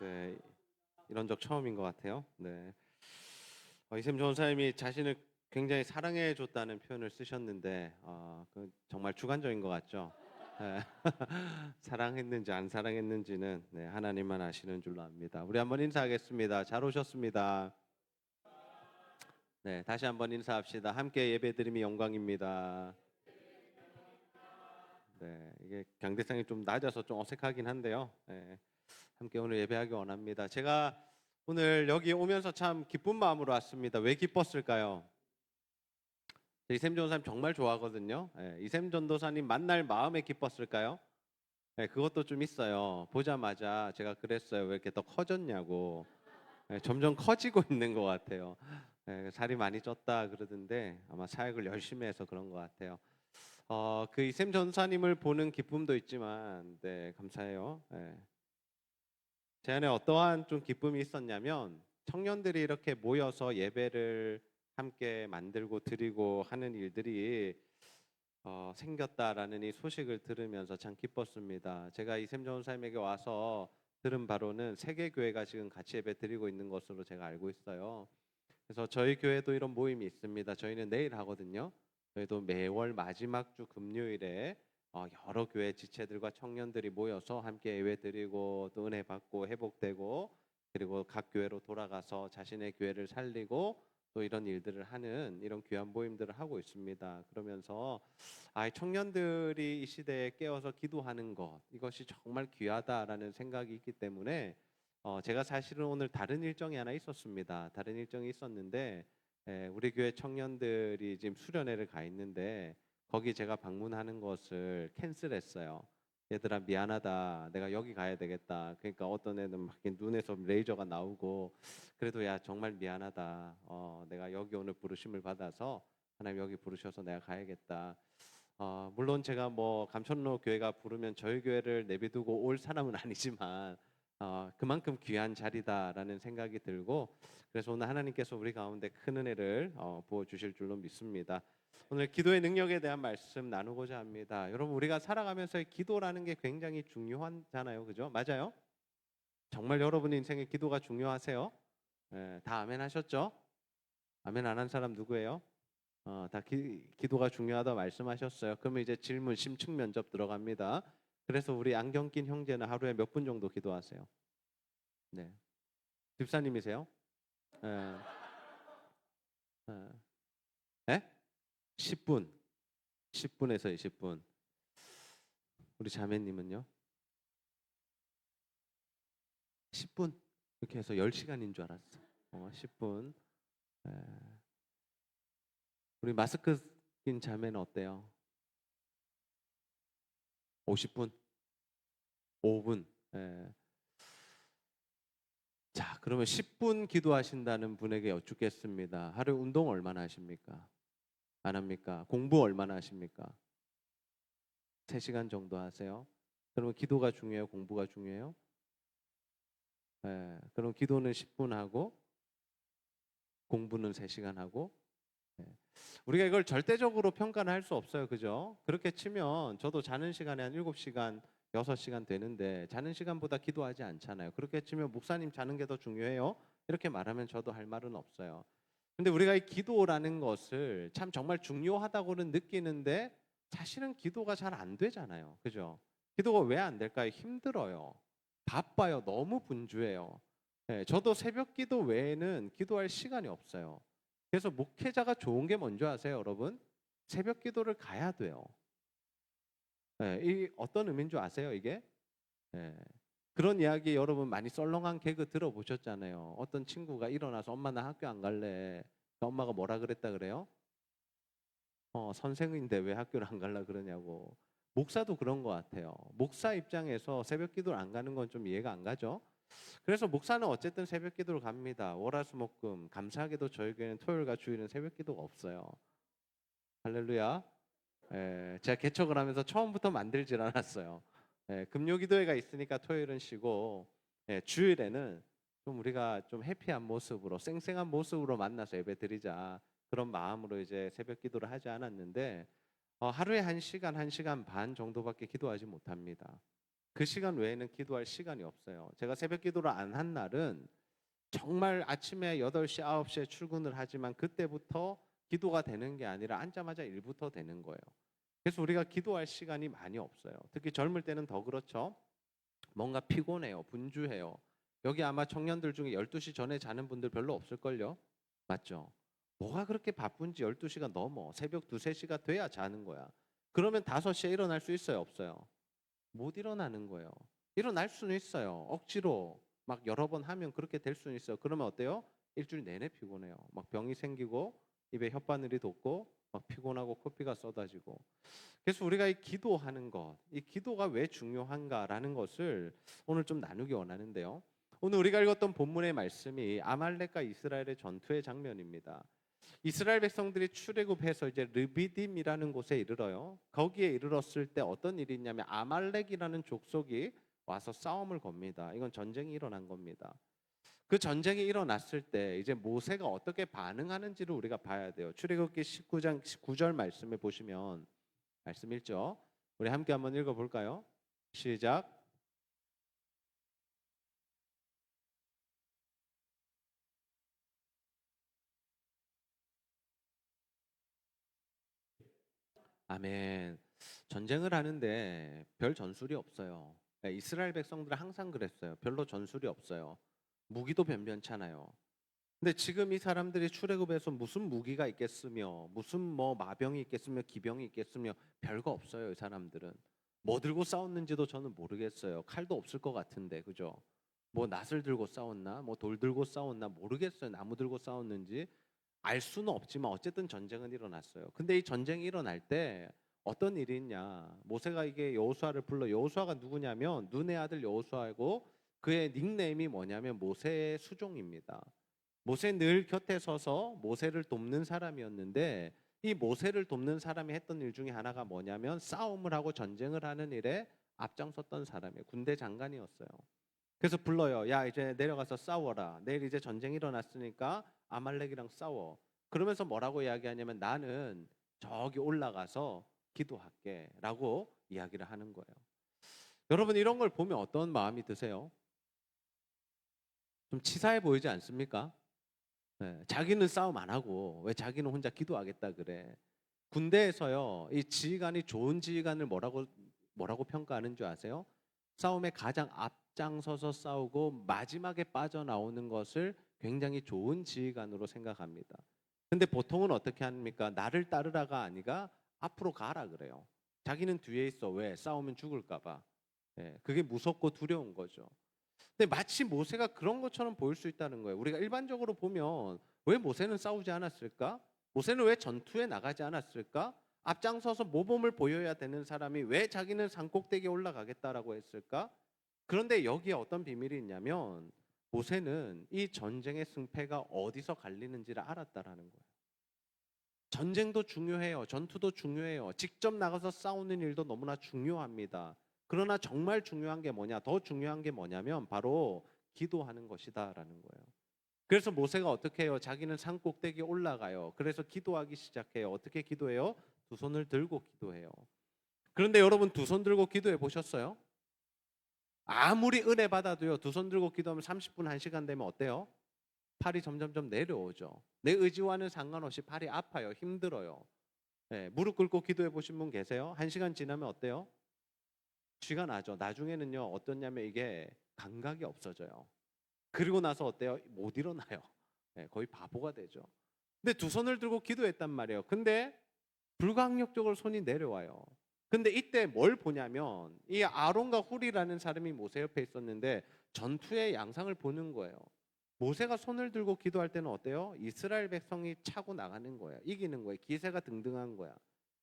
네, 이런 적 처음인 것 같아요. 네, 이샘 전사님이 자신을 굉장히 사랑해 줬다는 표현을 쓰셨는데, 그 정말 주관적인 것 같죠. 네. 사랑했는지 안 사랑했는지는 네, 하나님만 아시는 줄로 압니다. 우리 한번 인사하겠습니다. 잘 오셨습니다. 네, 다시 한번 인사합시다. 함께 예배드림이 영광입니다. 네, 이게 경대상이 좀 낮아서 좀 어색하긴 한데요. 네, 함께 오늘 예배하기 원합니다. 제가 오늘 여기 오면서 참 기쁜 마음으로 왔습니다. 왜 기뻤을까요? 이샘 전도사님 정말 좋아하거든요. 예, 이샘 전도사님 만날 마음에 기뻤을까요? 예, 그것도 좀 있어요. 보자마자 제가 그랬어요. 왜 이렇게 더 커졌냐고. 예, 점점 커지고 있는 것 같아요. 예, 살이 많이 쪘다 그러던데 아마 사역을 열심히 해서 그런 것 같아요. 그 이샘 전사님을 보는 기쁨도 있지만, 네, 감사해요. 예. 제 안에 어떠한 좀 기쁨이 있었냐면 청년들이 이렇게 모여서 예배를 함께 만들고 드리고 하는 일들이 생겼다라는 이 소식을 들으면서 참 기뻤습니다. 제가 이샘 전사님에게 와서 들은 바로는 세계 교회가 지금 같이 예배 드리고 있는 것으로 제가 알고 있어요. 그래서 저희 교회도 이런 모임이 있습니다. 저희는 내일 하거든요. 저희도 매월 마지막 주 금요일에 여러 교회 지체들과 청년들이 모여서 함께 예배드리고 또 은혜 받고 회복되고, 그리고 각 교회로 돌아가서 자신의 교회를 살리고 또 이런 일들을 하는 이런 귀한 모임들을 하고 있습니다. 그러면서 청년들이 이 시대에 깨어서 기도하는 것, 이것이 정말 귀하다라는 생각이 있기 때문에 제가 사실은 오늘 다른 일정이 하나 있었습니다. 다른 일정이 있었는데 우리 교회 청년들이 지금 수련회를 가 있는데 거기 제가 방문하는 것을 캔슬했어요. 얘들아 미안하다. 내가 여기 가야 되겠다. 그러니까 어떤 애는 막 이렇게 눈에서 레이저가 나오고, 그래도 야 정말 미안하다. 내가 여기 오늘 부르심을 받아서 하나님 여기 부르셔서 내가 가야겠다. 물론 제가 뭐 감천로 교회가 부르면 저희 교회를 내비두고 올 사람은 아니지만 그만큼 귀한 자리다라는 생각이 들고, 그래서 오늘 하나님께서 우리 가운데 큰 은혜를 부어 주실 줄로 믿습니다. 오늘 기도의 능력에 대한 말씀 나누고자 합니다. 여러분, 우리가 살아가면서 기도라는 게 굉장히 중요하잖아요, 그죠? 맞아요? 정말 여러분 인생에 기도가 중요하세요? 예, 다 아멘 하셨죠? 아멘 안 한 사람 누구예요? 다 기도가 중요하다 말씀하셨어요. 그러면 이제 질문 심층 면접 들어갑니다. 그래서 우리 안경 낀 형제는 하루에 몇 분 정도 기도하세요? 네. 집사님이세요? 예. 예. 예? 10분. 10분에서 20분. 우리 자매님은요? 10분. 이렇게 해서 10시간인 줄 알았어. 10분. 예. 우리 마스크 낀 자매는 어때요? 50분? 5분. 예. 자, 그러면 10분 기도하신다는 분에게 여쭙겠습니다. 하루 운동 얼마나 하십니까? 안 합니까? 공부 얼마나 하십니까? 3시간 정도 하세요? 그러면 기도가 중요해요? 공부가 중요해요? 예. 그럼 기도는 10분 하고 공부는 3시간 하고. 예. 우리가 이걸 절대적으로 평가는 할 수 없어요. 그죠? 그렇게 치면 저도 자는 시간에 한 7시간, 6시간 되는데 자는 시간보다 기도하지 않잖아요. 그렇게 치면 목사님 자는 게 더 중요해요? 이렇게 말하면 저도 할 말은 없어요. 근데 우리가 이 기도라는 것을 참 정말 중요하다고는 느끼는데 사실은 기도가 잘 안 되잖아요. 그죠? 기도가 왜 안 될까요? 힘들어요. 바빠요. 너무 분주해요. 예, 저도 새벽 기도 외에는 기도할 시간이 없어요. 그래서 목회자가 좋은 게 뭔지 아세요, 여러분? 새벽 기도를 가야 돼요. 예, 이 어떤 의미인 줄 아세요, 이게? 예. 그런 이야기 여러분 많이 썰렁한 개그 들어보셨잖아요. 어떤 친구가 일어나서 엄마 나 학교 안 갈래. 엄마가 뭐라 그랬다 그래요? 선생인데 왜 학교를 안 갈라 그러냐고. 목사도 그런 것 같아요. 목사 입장에서 새벽 기도를 안 가는 건 좀 이해가 안 가죠. 그래서 목사는 어쨌든 새벽 기도를 갑니다. 월화수목금. 감사하게도 저희 교회는 토요일과 주일은 새벽 기도가 없어요. 할렐루야. 제가 개척을 하면서 처음부터 만들질 않았어요. 금요 기도회가 있으니까 토요일은 쉬고, 주일에는 좀 우리가 좀 해피한 모습으로 쌩쌩한 모습으로 만나서 예배 드리자, 그런 마음으로 이제 새벽 기도를 하지 않았는데 하루에 1시간, 1시간 반 정도밖에 기도하지 못합니다. 그 시간 외에는 기도할 시간이 없어요. 제가 새벽 기도를 안 한 날은 정말 아침에 8시, 9시에 출근을 하지만 그때부터 기도가 되는 게 아니라 앉자마자 일부터 되는 거예요. 그래서 우리가 기도할 시간이 많이 없어요. 특히 젊을 때는 더 그렇죠. 뭔가 피곤해요. 분주해요. 여기 아마 청년들 중에 12시 전에 자는 분들 별로 없을걸요? 맞죠? 뭐가 그렇게 바쁜지 12시가 넘어. 새벽 2, 3시가 돼야 자는 거야. 그러면 5시에 일어날 수 있어요? 없어요? 못 일어나는 거예요. 일어날 수는 있어요. 억지로 막 여러 번 하면 그렇게 될 수는 있어요. 그러면 어때요? 일주일 내내 피곤해요. 막 병이 생기고 입에 혓바늘이 돋고 막 피곤하고 코피가 쏟아지고. 그래서 우리가 이 기도하는 것, 이 기도가 왜 중요한가라는 것을 오늘 좀 나누기 원하는데요. 오늘 우리가 읽었던 본문의 말씀이 아말렉과 이스라엘의 전투의 장면입니다. 이스라엘 백성들이 출애굽해서 이제 르비딤이라는 곳에 이르러요. 거기에 이르렀을 때 어떤 일이 있냐면 아말렉이라는 족속이 와서 싸움을 겁니다. 이건 전쟁이 일어난 겁니다. 그 전쟁이 일어났을 때 이제 모세가 어떻게 반응하는지를 우리가 봐야 돼요. 출애굽기 19장 19절 말씀에 보시면 말씀 읽죠. 우리 함께 한번 읽어 볼까요? 시작. 아멘. 전쟁을 하는데 별 전술이 없어요. 네, 이스라엘 백성들은 항상 그랬어요. 별로 전술이 없어요. 무기도 변변찮아요. 근데 지금 이 사람들이 출애굽해서 무슨 무기가 있겠으며 무슨 뭐 마병이 있겠으며 기병이 있겠으며 별거 없어요. 이 사람들은 뭐 들고 싸웠는지도 저는 모르겠어요. 칼도 없을 것 같은데 그죠? 뭐 낫을 들고 싸웠나 뭐 돌 들고 싸웠나 모르겠어요. 나무 들고 싸웠는지 알 수는 없지만 어쨌든 전쟁은 일어났어요. 근데 이 전쟁이 일어날 때 어떤 일이 있냐? 모세가 이게 여호수아를 불러. 여호수아가 누구냐면 눈의 아들 여호수아이고 그의 닉네임이 뭐냐면 모세의 수종입니다. 모세 늘 곁에 서서 모세를 돕는 사람이었는데 이 모세를 돕는 사람이 했던 일 중에 하나가 뭐냐면 싸움을 하고 전쟁을 하는 일에 앞장섰던 사람이에요. 군대 장관이었어요. 그래서 불러요. 야, 이제 내려가서 싸워라. 내일 이제 전쟁이 일어났으니까 아말렉이랑 싸워. 그러면서 뭐라고 이야기하냐면 나는 저기 올라가서 기도할게라고 이야기를 하는 거예요. 여러분 이런 걸 보면 어떤 마음이 드세요? 좀 치사해 보이지 않습니까? 네, 자기는 싸움 안 하고 왜 자기는 혼자 기도하겠다 그래. 군대에서요, 이 지휘관이 좋은 지휘관을 뭐라고 평가하는 줄 아세요? 싸움에 가장 앞장서서 싸우고 마지막에 빠져나오는 것을 굉장히 좋은 지휘관으로 생각합니다. 근데 보통은 어떻게 합니까? 나를 따르라가 아니라 앞으로 가라 그래요. 자기는 뒤에 있어. 왜? 싸우면 죽을까 봐. 예, 그게 무섭고 두려운 거죠. 근데 마치 모세가 그런 것처럼 보일 수 있다는 거예요. 우리가 일반적으로 보면 왜 모세는 싸우지 않았을까? 모세는 왜 전투에 나가지 않았을까? 앞장서서 모범을 보여야 되는 사람이 왜 자기는 산꼭대기에 올라가겠다라고 했을까? 그런데 여기에 어떤 비밀이 있냐면 모세는 이 전쟁의 승패가 어디서 갈리는지를 알았다라는 거예요. 전쟁도 중요해요. 전투도 중요해요. 직접 나가서 싸우는 일도 너무나 중요합니다. 그러나 정말 중요한 게 뭐냐? 더 중요한 게 뭐냐면 바로 기도하는 것이다라는 거예요. 그래서 모세가 어떻게 해요? 자기는 산 꼭대기에 올라가요. 그래서 기도하기 시작해요. 어떻게 기도해요? 두 손을 들고 기도해요. 그런데 여러분 두 손 들고 기도해 보셨어요? 아무리 은혜 받아도요. 두 손 들고 기도하면 30분, 1시간 되면 어때요? 팔이 점점점 내려오죠. 내 의지와는 상관없이 팔이 아파요. 힘들어요. 네, 무릎 꿇고 기도해 보신 분 계세요? 1시간 지나면 어때요? 쥐가 나죠. 나중에는요. 어떠냐면 이게 감각이 없어져요. 그리고 나서 어때요? 못 일어나요. 네, 거의 바보가 되죠. 근데 두 손을 들고 기도했단 말이에요. 근데 불가항력적으로 손이 내려와요. 근데 이때 뭘 보냐면 이 아론과 훌이라는 사람이 모세 옆에 있었는데 전투의 양상을 보는 거예요. 모세가 손을 들고 기도할 때는 어때요? 이스라엘 백성이 차고 나가는 거예요. 이기는 거예요. 기세가 등등한 거야.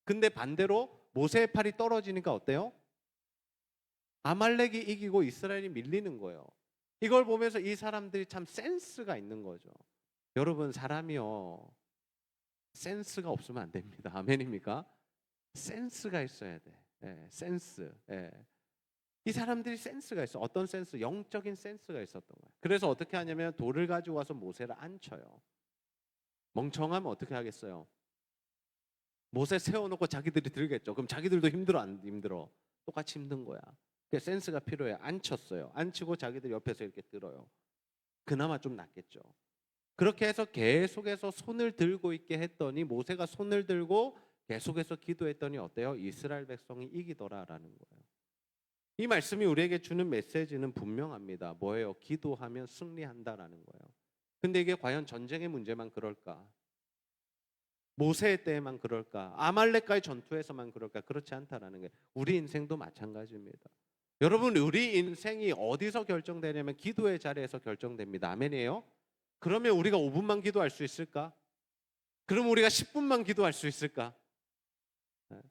근데 반대로 모세의 팔이 떨어지니까 어때요? 아말렉이 이기고 이스라엘이 밀리는 거예요. 이걸 보면서 이 사람들이 참 센스가 있는 거죠. 여러분 사람이요. 센스가 없으면 안 됩니다. 아멘입니까? 센스가 있어야 돼. 예, 센스. 예. 이 사람들이 센스가 있어. 어떤 센스? 영적인 센스가 있었던 거예요. 그래서 어떻게 하냐면 돌을 가지고 와서 모세를 앉혀요. 멍청하면 어떻게 하겠어요? 모세 세워놓고 자기들이 들겠죠. 그럼 자기들도 힘들어 안 힘들어? 똑같이 힘든 거야. 그 센스가 필요해. 안 쳤어요. 안 치고 자기들 옆에서 이렇게 들어요. 그나마 좀 낫겠죠. 그렇게 해서 계속해서 손을 들고 있게 했더니 모세가 손을 들고 계속해서 기도했더니 어때요? 이스라엘 백성이 이기더라라는 거예요. 이 말씀이 우리에게 주는 메시지는 분명합니다. 뭐예요? 기도하면 승리한다라는 거예요. 근데 이게 과연 전쟁의 문제만 그럴까? 모세의 때에만 그럴까? 아말렉과의 전투에서만 그럴까? 그렇지 않다라는 게 우리 인생도 마찬가지입니다. 여러분, 우리 인생이 어디서 결정되냐면 기도의 자리에서 결정됩니다. 아멘이에요? 그러면 우리가 5분만 기도할 수 있을까? 그럼 우리가 10분만 기도할 수 있을까? 예.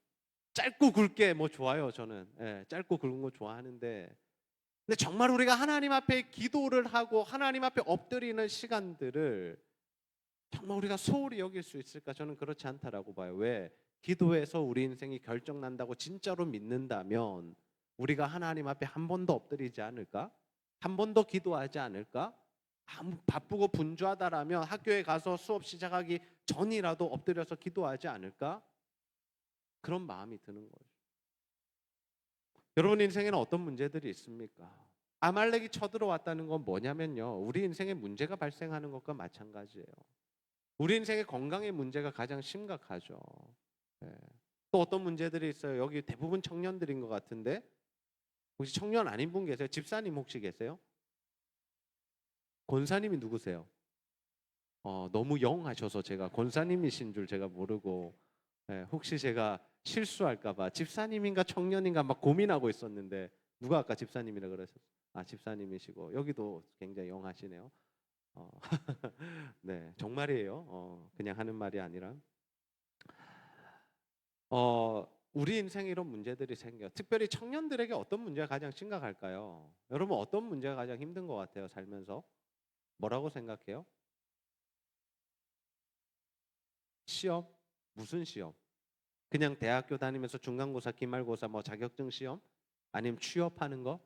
짧고 굵게 뭐 좋아요, 저는. 예, 짧고 굵은 거 좋아하는데. 근데 정말 우리가 하나님 앞에 기도를 하고 하나님 앞에 엎드리는 시간들을 정말 우리가 소홀히 여길 수 있을까? 저는 그렇지 않다라고 봐요. 왜? 기도에서 우리 인생이 결정난다고 진짜로 믿는다면 우리가 하나님 앞에 한 번 더 엎드리지 않을까? 한 번 더 기도하지 않을까? 바쁘고 분주하다라면 학교에 가서 수업 시작하기 전이라도 엎드려서 기도하지 않을까? 그런 마음이 드는 거죠. 여러분 인생에는 어떤 문제들이 있습니까? 아말렉이 쳐들어왔다는 건 뭐냐면요. 우리 인생에 문제가 발생하는 것과 마찬가지예요. 우리 인생의 건강의 문제가 가장 심각하죠. 예. 또 어떤 문제들이 있어요? 여기 대부분 청년들인 것 같은데 혹시 청년 아닌 분 계세요? 집사님 혹시 계세요? 권사님이 누구세요? 너무 영하셔서 제가 권사님이신 줄 제가 모르고 혹시 제가 실수할까봐 집사님인가 청년인가 막 고민하고 있었는데 누가 아까 집사님이라 그러셨어요? 아 집사님이시고 여기도 굉장히 영하시네요. 어, 네 정말이에요. 그냥 하는 말이 아니라 우리 인생에 이런 문제들이 생겨. 특별히 청년들에게 어떤 문제가 가장 심각할까요? 여러분 어떤 문제가 가장 힘든 것 같아요 살면서? 뭐라고 생각해요? 시험? 무슨 시험? 그냥 대학교 다니면서 중간고사, 기말고사, 뭐 자격증 시험, 아니면 취업하는 거.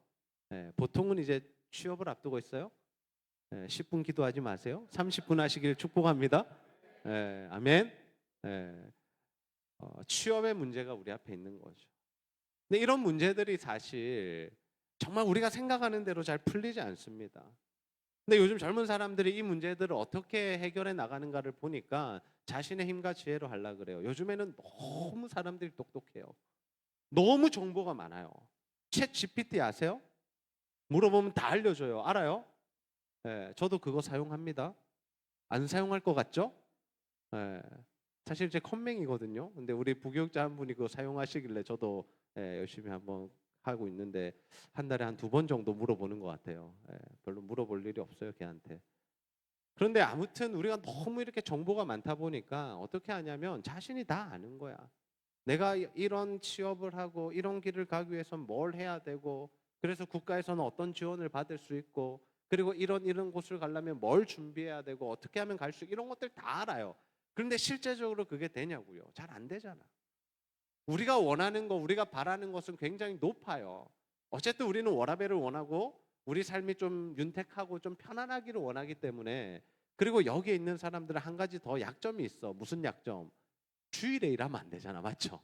보통은 이제 취업을 앞두고 있어요. 10분 기도하지 마세요. 30분 하시길 축복합니다. 아멘. 취업의 문제가 우리 앞에 있는 거죠. 근데 이런 문제들이 사실 정말 우리가 생각하는 대로 잘 풀리지 않습니다. 근데 요즘 젊은 사람들이 이 문제들을 어떻게 해결해 나가는가를 보니까 자신의 힘과 지혜로 하려고 그래요. 요즘에는 너무 사람들이 똑똑해요. 너무 정보가 많아요. 챗 GPT 아세요? 물어보면 다 알려줘요. 알아요? 저도 그거 사용합니다. 안 사용할 것 같죠? 예, 사실 제 컴맹이거든요. 근데 우리 부교육자 한 분이 그거 사용하시길래 저도 열심히 한번 하고 있는데 한 달에 한 2번 정도 물어보는 것 같아요. 별로 물어볼 일이 없어요, 걔한테. 그런데 아무튼 우리가 너무 이렇게 정보가 많다 보니까 어떻게 하냐면 자신이 다 아는 거야. 내가 이런 취업을 하고 이런 길을 가기 위해선 뭘 해야 되고 그래서 국가에서는 어떤 지원을 받을 수 있고 그리고 이런 곳을 가려면 뭘 준비해야 되고 어떻게 하면 갈 수 이런 것들 다 알아요. 그런데 실제적으로 그게 되냐고요? 잘 안 되잖아. 우리가 원하는 거, 우리가 바라는 것은 굉장히 높아요. 어쨌든 우리는 워라밸을 원하고 우리 삶이 좀 윤택하고 좀 편안하기를 원하기 때문에 그리고 여기에 있는 사람들은 한 가지 더 약점이 있어. 무슨 약점? 주일에 일하면 안 되잖아. 맞죠?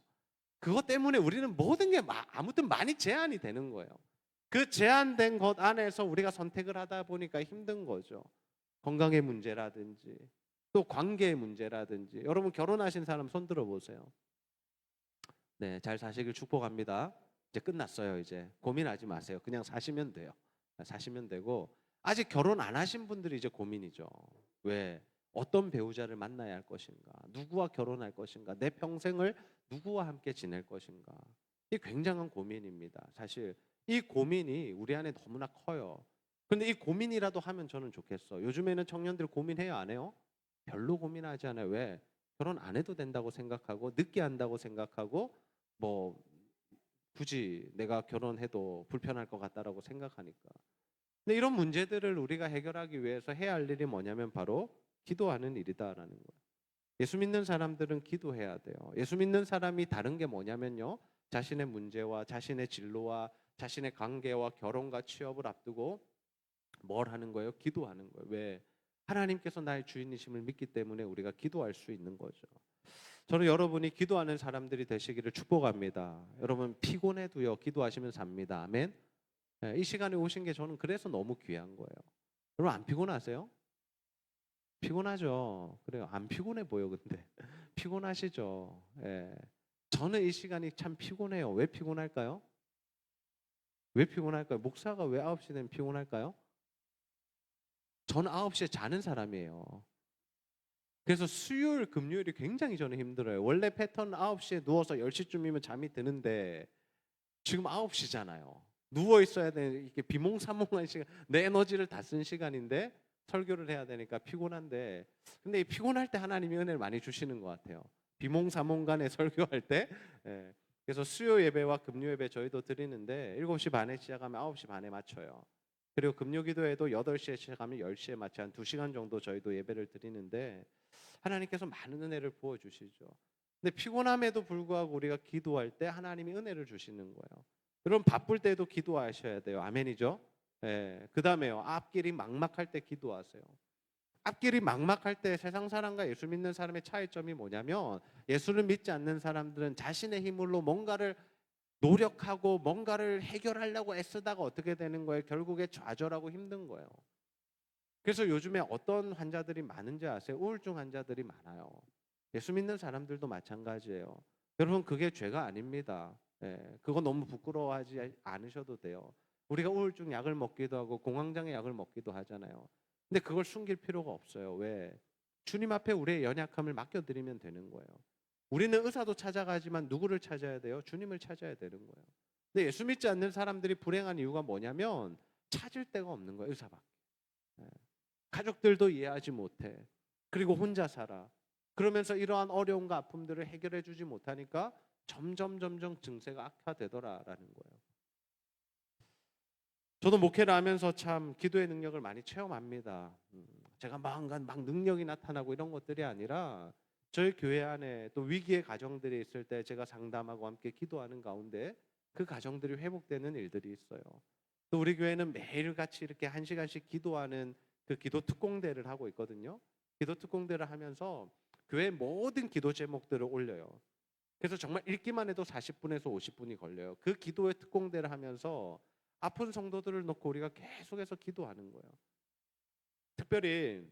그것 때문에 우리는 모든 게 아무튼 많이 제한이 되는 거예요. 그 제한된 것 안에서 우리가 선택을 하다 보니까 힘든 거죠. 건강의 문제라든지 또 관계의 문제라든지 여러분 결혼하신 사람 손 들어 보세요. 네, 잘 사시길 축복합니다. 이제 끝났어요. 이제 고민하지 마세요. 그냥 사시면 돼요. 사시면 되고 아직 결혼 안 하신 분들이 이제 고민이죠. 왜? 어떤 배우자를 만나야 할 것인가? 누구와 결혼할 것인가? 내 평생을 누구와 함께 지낼 것인가? 이 굉장한 고민입니다. 사실 이 고민이 우리 안에 너무나 커요. 근데 이 고민이라도 하면 저는 좋겠어. 요즘에는 청년들 고민해요, 안 해요? 별로 고민하지 않아요. 왜? 결혼 안 해도 된다고 생각하고 늦게 한다고 생각하고 뭐 굳이 내가 결혼해도 불편할 것 같다라고 생각하니까. 근데 이런 문제들을 우리가 해결하기 위해서 해야 할 일이 뭐냐면 바로 기도하는 일이다라는 거예요. 예수 믿는 사람들은 기도해야 돼요. 예수 믿는 사람이 다른 게 뭐냐면요. 자신의 문제와 자신의 진로와 자신의 관계와 결혼과 취업을 앞두고 뭘 하는 거예요? 기도하는 거예요. 왜? 하나님께서 나의 주인이심을 믿기 때문에 우리가 기도할 수 있는 거죠. 저는 여러분이 기도하는 사람들이 되시기를 축복합니다. 여러분 피곤해도요 기도하시면 삽니다. 아멘. 예, 이 시간에 오신 게 저는 그래서 너무 귀한 거예요. 여러분 안 피곤하세요? 피곤하죠. 그래요. 안 피곤해 보여 근데 피곤하시죠. 예. 저는 이 시간이 참 피곤해요. 왜 피곤할까요? 왜 피곤할까요? 목사가 왜 9시 되면 피곤할까요? 저는 9시에 자는 사람이에요. 그래서 수요일, 금요일이 굉장히 저는 힘들어요. 원래 패턴 9시에 누워서 10시쯤이면 잠이 드는데 지금 9시잖아요. 누워 있어야 되는 이게 비몽사몽한 시간, 내 에너지를 다 쓴 시간인데 설교를 해야 되니까 피곤한데, 근데 이 피곤할 때 하나님이 은혜를 많이 주시는 것 같아요. 비몽사몽간에 설교할 때. 예. 그래서 수요 예배와 금요 예배 저희도 드리는데 7시 반에 시작하면 9시 반에 맞춰요. 그리고 금요 기도회도 8시에 시작하면 10시에 맞춰 한 2시간 정도 저희도 예배를 드리는데 하나님께서 많은 은혜를 부어 주시죠. 근데 피곤함에도 불구하고 우리가 기도할 때 하나님이 은혜를 주시는 거예요. 여러분 바쁠 때도 기도하셔야 돼요. 아멘이죠? 예. 그다음에요. 앞길이 막막할 때 기도하세요. 앞길이 막막할 때 세상 사람과 예수 믿는 사람의 차이점이 뭐냐면 예수를 믿지 않는 사람들은 자신의 힘으로 뭔가를 노력하고 뭔가를 해결하려고 애쓰다가 어떻게 되는 거예요? 결국에 좌절하고 힘든 거예요. 그래서 요즘에 어떤 환자들이 많은지 아세요? 우울증 환자들이 많아요. 예수 믿는 사람들도 마찬가지예요. 여러분 그게 죄가 아닙니다. 예, 그거 너무 부끄러워하지 않으셔도 돼요. 우리가 우울증 약을 먹기도 하고 공황장애 약을 먹기도 하잖아요. 근데 그걸 숨길 필요가 없어요. 왜? 주님 앞에 우리의 연약함을 맡겨드리면 되는 거예요. 우리는 의사도 찾아가지만 누구를 찾아야 돼요? 주님을 찾아야 되는 거예요. 근데 예수 믿지 않는 사람들이 불행한 이유가 뭐냐면 찾을 데가 없는 거예요. 의사밖에. 예. 가족들도 이해하지 못해. 그리고 혼자 살아. 그러면서 이러한 어려움과 아픔들을 해결해 주지 못하니까 점점 증세가 악화되더라라는 거예요. 저도 목회를 하면서 참 기도의 능력을 많이 체험합니다. 제가 막 능력이 나타나고 이런 것들이 아니라 저희 교회 안에 또 위기의 가정들이 있을 때 제가 상담하고 함께 기도하는 가운데 그 가정들이 회복되는 일들이 있어요. 또 우리 교회는 매일 같이 이렇게 1시간씩 기도하는 그 기도 특공대를 하고 있거든요. 기도 특공대를 하면서 교회 모든 기도 제목들을 올려요. 그래서 정말 읽기만 해도 40분에서 50분이 걸려요. 그 기도의 특공대를 하면서 아픈 성도들을 놓고 우리가 계속해서 기도하는 거예요. 특별히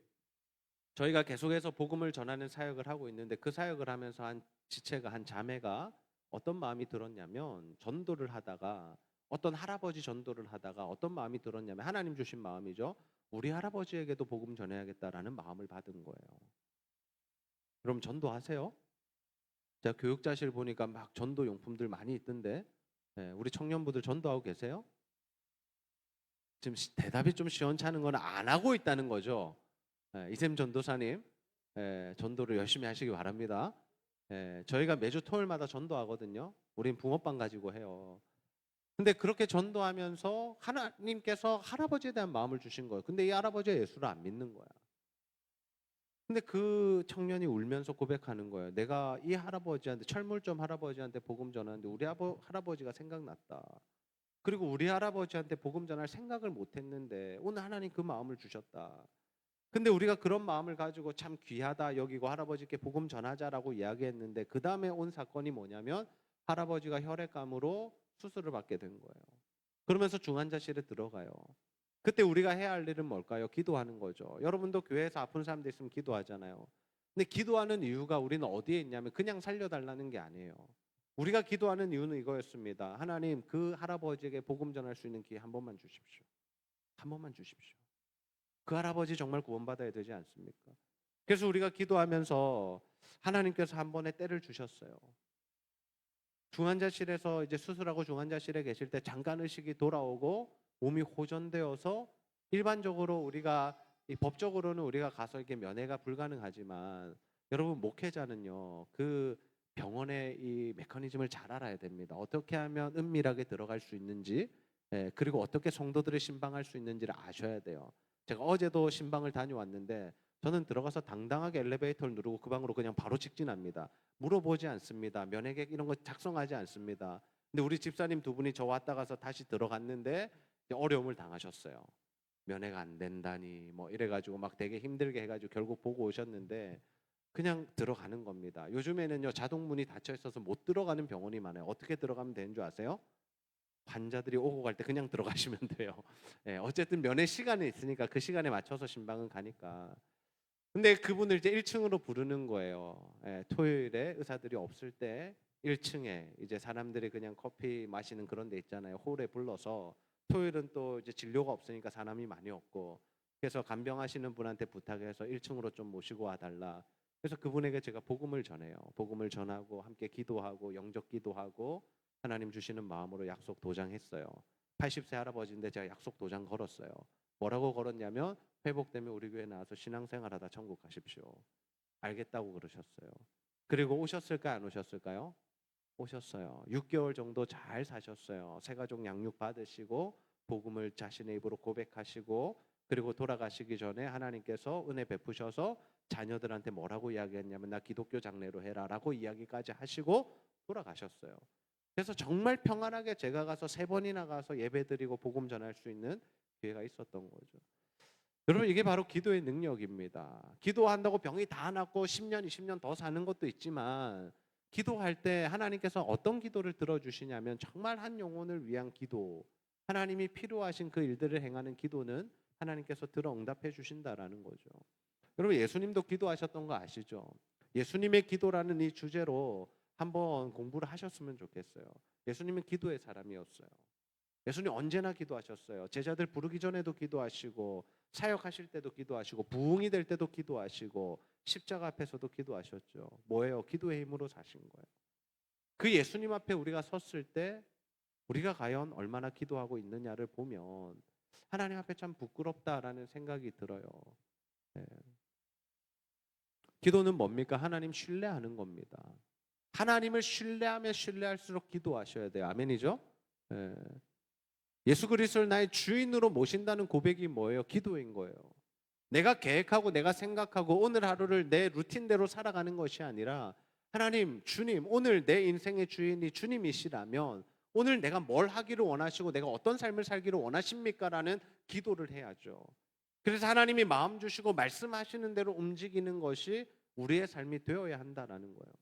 저희가 계속해서 복음을 전하는 사역을 하고 있는데 그 사역을 하면서 한 지체가 한 자매가 어떤 마음이 들었냐면 전도를 하다가 어떤 할아버지 전도를 하다가 어떤 마음이 들었냐면 하나님 주신 마음이죠. 우리 할아버지에게도 복음 전해야겠다라는 마음을 받은 거예요. 그럼 전도하세요? 제가 교육자실 보니까 막 전도 용품들 많이 있던데 우리 청년부들 전도하고 계세요? 지금 대답이 좀 시원찮은 건 안 하고 있다는 거죠. 이샘 전도사님 전도를 열심히 하시기 바랍니다. 저희가 매주 토요일마다 전도하거든요. 우린 붕어빵 가지고 해요. 근데 그렇게 전도하면서 하나님께서 할아버지에 대한 마음을 주신 거예요. 근데 이 할아버지가 예수를 안 믿는 거야. 근데 그 청년이 울면서 고백하는 거예요. 내가 이 할아버지한테 철물점 할아버지한테 복음 전하는데 우리 할아버지가 생각났다. 그리고 우리 할아버지한테 복음 전할 생각을 못 했는데 오늘 하나님 그 마음을 주셨다. 근데 우리가 그런 마음을 가지고 참 귀하다 여기고 할아버지께 복음 전하자라고 이야기했는데 그 다음에 온 사건이 뭐냐면 할아버지가 혈액암으로 수술을 받게 된 거예요. 그러면서 중환자실에 들어가요. 그때 우리가 해야 할 일은 뭘까요? 기도하는 거죠. 여러분도 교회에서 아픈 사람들 있으면 기도하잖아요. 근데 기도하는 이유가 우리는 어디에 있냐면 그냥 살려달라는 게 아니에요. 우리가 기도하는 이유는 이거였습니다. 하나님 그 할아버지에게 복음 전할 수 있는 기회 한 번만 주십시오. 한 번만 주십시오. 그 할아버지 정말 구원받아야 되지 않습니까? 그래서 우리가 기도하면서 하나님께서 한 번에 때를 주셨어요. 중환자실에서 이제 수술하고 중환자실에 계실 때 잠깐 의식이 돌아오고 몸이 호전되어서 일반적으로 우리가 이 법적으로는 우리가 가서 이게 면회가 불가능하지만 여러분 목회자는요 그 병원의 이 메커니즘을 잘 알아야 됩니다. 어떻게 하면 은밀하게 들어갈 수 있는지 그리고 어떻게 성도들을 신방할 수 있는지를 아셔야 돼요. 제가 어제도 신방을 다녀왔는데 저는 들어가서 당당하게 엘리베이터를 누르고 그 방으로 그냥 바로 직진합니다. 물어보지 않습니다. 면회객 이런 거 작성하지 않습니다. 근데 우리 집사님 두 분이 저 왔다 가서 다시 들어갔는데 어려움을 당하셨어요. 면회가 안 된다니 뭐 이래가지고 막 되게 힘들게 해가지고 결국 보고 오셨는데 그냥 들어가는 겁니다. 요즘에는요 자동문이 닫혀 있어서 못 들어가는 병원이 많아요. 어떻게 들어가면 되는 줄 아세요? 환자들이 오고 갈 때 그냥 들어가시면 돼요. 예, 어쨌든 면회 시간이 있으니까 그 시간에 맞춰서 신방은 가니까. 근데 그분을 이제 1층으로 부르는 거예요. 예, 토요일에 의사들이 없을 때 1층에 이제 사람들이 그냥 커피 마시는 그런 데 있잖아요. 홀에 불러서 토요일은 또 이제 진료가 없으니까 사람이 많이 없고 그래서 간병하시는 분한테 부탁해서 1층으로 좀 모시고 와달라. 그래서 그분에게 제가 복음을 전해요. 복음을 전하고 함께 기도하고 영적 기도하고 하나님 주시는 마음으로 약속 도장했어요. 80세 할아버지인데 제가 약속 도장 걸었어요. 뭐라고 걸었냐면 회복되면 우리 교회 나와서 신앙생활하다 천국 가십시오. 알겠다고 그러셨어요. 그리고 오셨을까요? 안 오셨을까요? 오셨어요. 6개월 정도 잘 사셨어요. 새 가족 양육 받으시고 복음을 자신의 입으로 고백하시고 그리고 돌아가시기 전에 하나님께서 은혜 베푸셔서 자녀들한테 뭐라고 이야기했냐면 나 기독교 장례로 해라라고 이야기까지 하시고 돌아가셨어요. 그래서 정말 평안하게 제가 가서 3번이나 가서 예배드리고 복음 전할 수 있는 기회가 있었던 거죠. 여러분 이게 바로 기도의 능력입니다. 기도한다고 병이 다 낫고 10년, 20년 더 사는 것도 있지만 기도할 때 하나님께서 어떤 기도를 들어주시냐면 정말 한 영혼을 위한 기도, 하나님이 필요하신 그 일들을 행하는 기도는 하나님께서 들어 응답해 주신다라는 거죠. 여러분 예수님도 기도하셨던 거 아시죠? 예수님의 기도라는 이 주제로 한번 공부를 하셨으면 좋겠어요. 예수님은 기도의 사람이었어요. 예수님 언제나 기도하셨어요. 제자들 부르기 전에도 기도하시고 사역하실 때도 기도하시고 부흥이 될 때도 기도하시고 십자가 앞에서도 기도하셨죠. 뭐예요? 기도의 힘으로 사신 거예요. 그 예수님 앞에 우리가 섰을 때 우리가 과연 얼마나 기도하고 있느냐를 보면 하나님 앞에 참 부끄럽다라는 생각이 들어요. 네. 기도는 뭡니까? 하나님 신뢰하는 겁니다. 하나님을 신뢰하면 신뢰할수록 기도하셔야 돼요. 아멘이죠? 네. 예수 그리스도를 나의 주인으로 모신다는 고백이 뭐예요? 기도인 거예요. 내가 계획하고 내가 생각하고 오늘 하루를 내 루틴대로 살아가는 것이 아니라 하나님, 주님, 오늘 내 인생의 주인이 주님이시라면 오늘 내가 뭘 하기를 원하시고 내가 어떤 삶을 살기를 원하십니까? 라는 기도를 해야죠. 그래서 하나님이 마음 주시고 말씀하시는 대로 움직이는 것이 우리의 삶이 되어야 한다라는 거예요.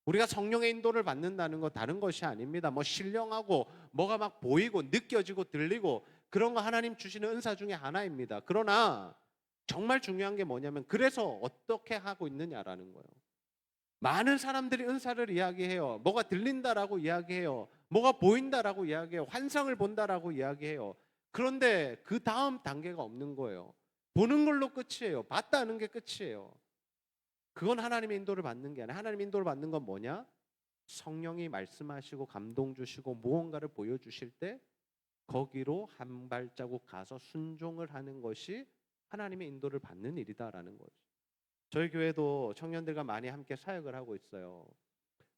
우리가 성령의 인도를 받는다는 건 다른 것이 아닙니다. 뭐 신령하고 뭐가 막 보이고 느껴지고 들리고 그런 거 하나님 주시는 은사 중에 하나입니다. 그러나 정말 중요한 게 뭐냐면 그래서 어떻게 하고 있느냐라는 거예요. 많은 사람들이 은사를 이야기해요. 뭐가 들린다라고 이야기해요. 뭐가 보인다라고 이야기해요. 환상을 본다라고 이야기해요. 그런데 그 다음 단계가 없는 거예요. 보는 걸로 끝이에요. 봤다는 게 끝이에요. 그건 하나님의 인도를 받는 게 아니라 하나님의 인도를 받는 건 뭐냐? 성령이 말씀하시고 감동 주시고 무언가를 보여주실 때 거기로 한 발자국 가서 순종을 하는 것이 하나님의 인도를 받는 일이다라는 거죠. 저희 교회도 청년들과 많이 함께 사역을 하고 있어요.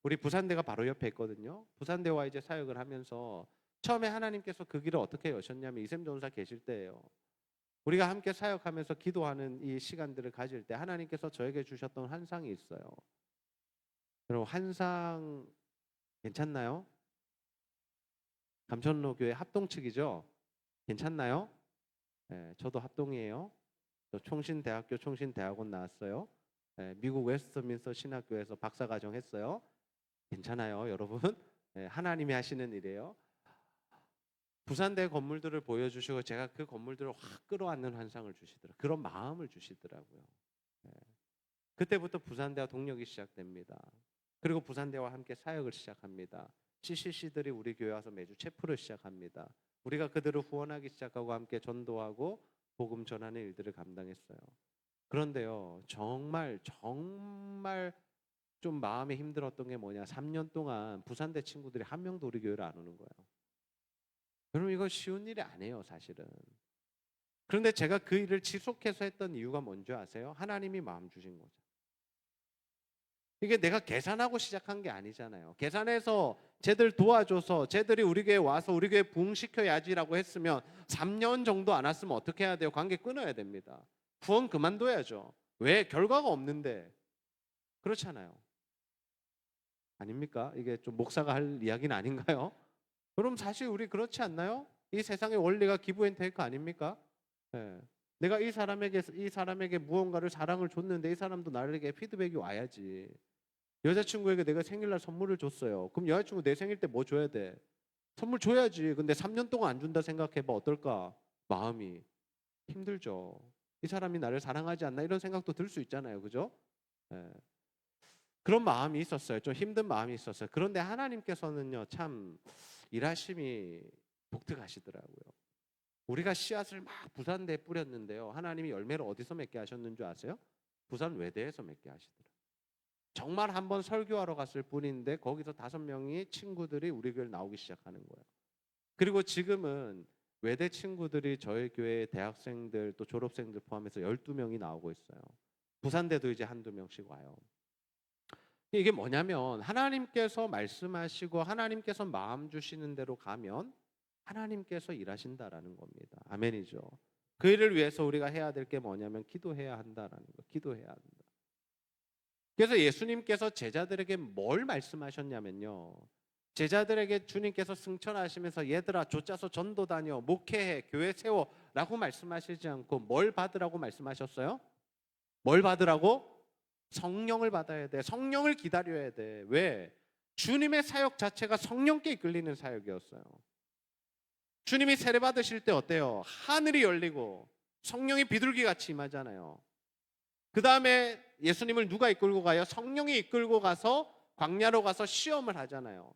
우리 부산대가 바로 옆에 있거든요. 부산대와 이제 사역을 하면서 처음에 하나님께서 그 길을 어떻게 여셨냐면 이샘 전사 계실 때예요. 우리가 함께 사역하면서 기도하는 이 시간들을 가질 때 하나님께서 저에게 주셨던 환상이 있어요. 여러분 환상 괜찮나요? 감천로 교회 합동 측이죠? 괜찮나요? 네, 저도 합동이에요. 저 총신대학교 총신대학원 나왔어요. 네, 미국 웨스트민스터 신학교에서 박사과정 했어요. 괜찮아요, 여러분? 네, 하나님이 하시는 일이에요. 부산대 건물들을 보여주시고 제가 그 건물들을 확 끌어안는 환상을 주시더라고요. 그런 마음을 주시더라고요. 네. 그때부터 부산대와 동력이 시작됩니다. 그리고 부산대와 함께 사역을 시작합니다. CCC들이 우리 교회 와서 매주 체프를 시작합니다. 우리가 그들을 후원하기 시작하고 함께 전도하고 복음 전하는 일들을 감당했어요. 그런데요, 정말 좀 마음이 힘들었던 게 뭐냐? 3년 동안 부산대 친구들이 한 명도 우리 교회를 안 오는 거예요. 여러분 이거 쉬운 일이 아니에요, 사실은. 그런데 제가 그 일을 지속해서 했던 이유가 뭔지 아세요? 하나님이 마음 주신 거죠. 이게 내가 계산하고 시작한 게 아니잖아요. 계산해서 쟤들 도와줘서 쟤들이 우리 교회 와서 우리 교회 부흥시켜야지라고 했으면 3년 정도 안 왔으면 어떻게 해야 돼요? 관계 끊어야 됩니다. 후원 그만둬야죠. 왜? 결과가 없는데. 그렇잖아요. 아닙니까? 이게 좀 목사가 할 이야기는 아닌가요? 그럼 사실 우리 그렇지 않나요? 이 세상의 원리가 기브 앤 테이크 아닙니까? 네. 내가 이 사람에게 무언가를 사랑을 줬는데 이 사람도 나에게 피드백이 와야지. 여자친구에게 내가 생일날 선물을 줬어요. 그럼 여자친구 내 생일 때 뭐 줘야 돼? 선물 줘야지. 근데 3년 동안 안 준다 생각해봐. 어떨까? 마음이 힘들죠. 이 사람이 나를 사랑하지 않나 이런 생각도 들 수 있잖아요. 그죠? 예. 그런 마음이 있었어요. 좀 힘든 마음이 있었어요. 그런데 하나님께서는요, 참 일하심이 독특하시더라고요. 우리가 씨앗을 막 부산대에 뿌렸는데요. 하나님이 열매를 어디서 맺게 하셨는 줄 아세요? 부산 외대에서 맺게 하시더라고요. 정말 한번 설교하러 갔을 뿐인데 거기서 5명이 친구들이 우리 교회를 나오기 시작하는 거예요. 그리고 지금은 외대 친구들이 저희 교회 대학생들 또 졸업생들 포함해서 12명이 나오고 있어요. 부산대도 이제 한두 명씩 와요. 이게 뭐냐면 하나님께서 말씀하시고 하나님께서 마음 주시는 대로 가면 하나님께서 일하신다라는 겁니다. 아멘이죠. 그 일을 위해서 우리가 해야 될 게 뭐냐면 기도해야 한다라는 거. 기도해야 한다. 그래서 예수님께서 제자들에게 뭘 말씀하셨냐면요. 제자들에게 주님께서 승천하시면서 얘들아 쫓아서 전도 다녀 목회해 교회 세워라고 말씀하시지 않고 뭘 받으라고 말씀하셨어요? 뭘 받으라고? 성령을 받아야 돼. 성령을 기다려야 돼. 왜? 주님의 사역 자체가 성령께 이끌리는 사역이었어요. 주님이 세례 받으실 때 어때요? 하늘이 열리고 성령이 비둘기 같이 임하잖아요. 그 다음에 예수님을 누가 이끌고 가요? 성령이 이끌고 가서 광야로 가서 시험을 하잖아요.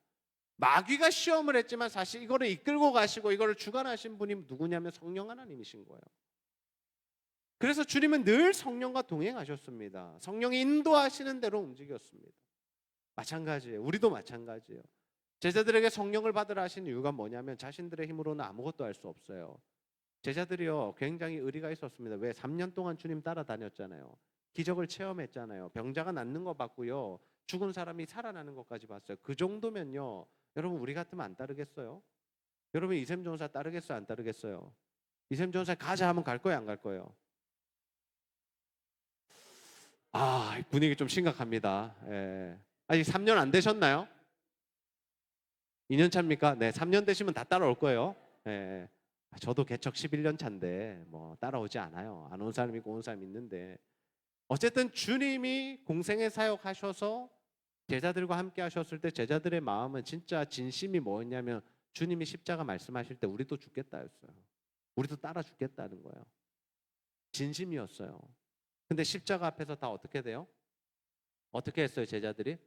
마귀가 시험을 했지만 사실 이거를 이끌고 가시고 이거를 주관하신 분이 누구냐면 성령 하나님이신 거예요. 그래서 주님은 늘 성령과 동행하셨습니다. 성령이 인도하시는 대로 움직였습니다. 마찬가지예요. 우리도 마찬가지예요. 제자들에게 성령을 받으라 하신 이유가 뭐냐면 자신들의 힘으로는 아무것도 할 수 없어요. 제자들이요 굉장히 의리가 있었습니다. 왜? 3년 동안 주님 따라다녔잖아요. 기적을 체험했잖아요. 병자가 낫는 거 봤고요. 죽은 사람이 살아나는 것까지 봤어요. 그 정도면요. 여러분 우리 같으면 안 따르겠어요? 여러분 이샘 전사 따르겠어요? 안 따르겠어요? 이샘 전사 가자 하면 갈 거예요? 안 갈 거예요? 아 분위기 좀 심각합니다. 예. 아직 3년 안 되셨나요? 2년 차입니까? 네, 3년 되시면 다 따라올 거예요. 예. 저도 개척 11년 차인데 뭐 따라오지 않아요. 안 온 사람 있고 온 사람 있는데 어쨌든 주님이 공생의 사역하셔서 제자들과 함께 하셨을 때 제자들의 마음은 진짜 진심이 뭐였냐면 주님이 십자가 말씀하실 때 우리도 죽겠다였어요. 우리도 따라 죽겠다는 거예요. 진심이었어요. 근데 십자가 앞에서 다 어떻게 돼요? 어떻게 했어요, 제자들이?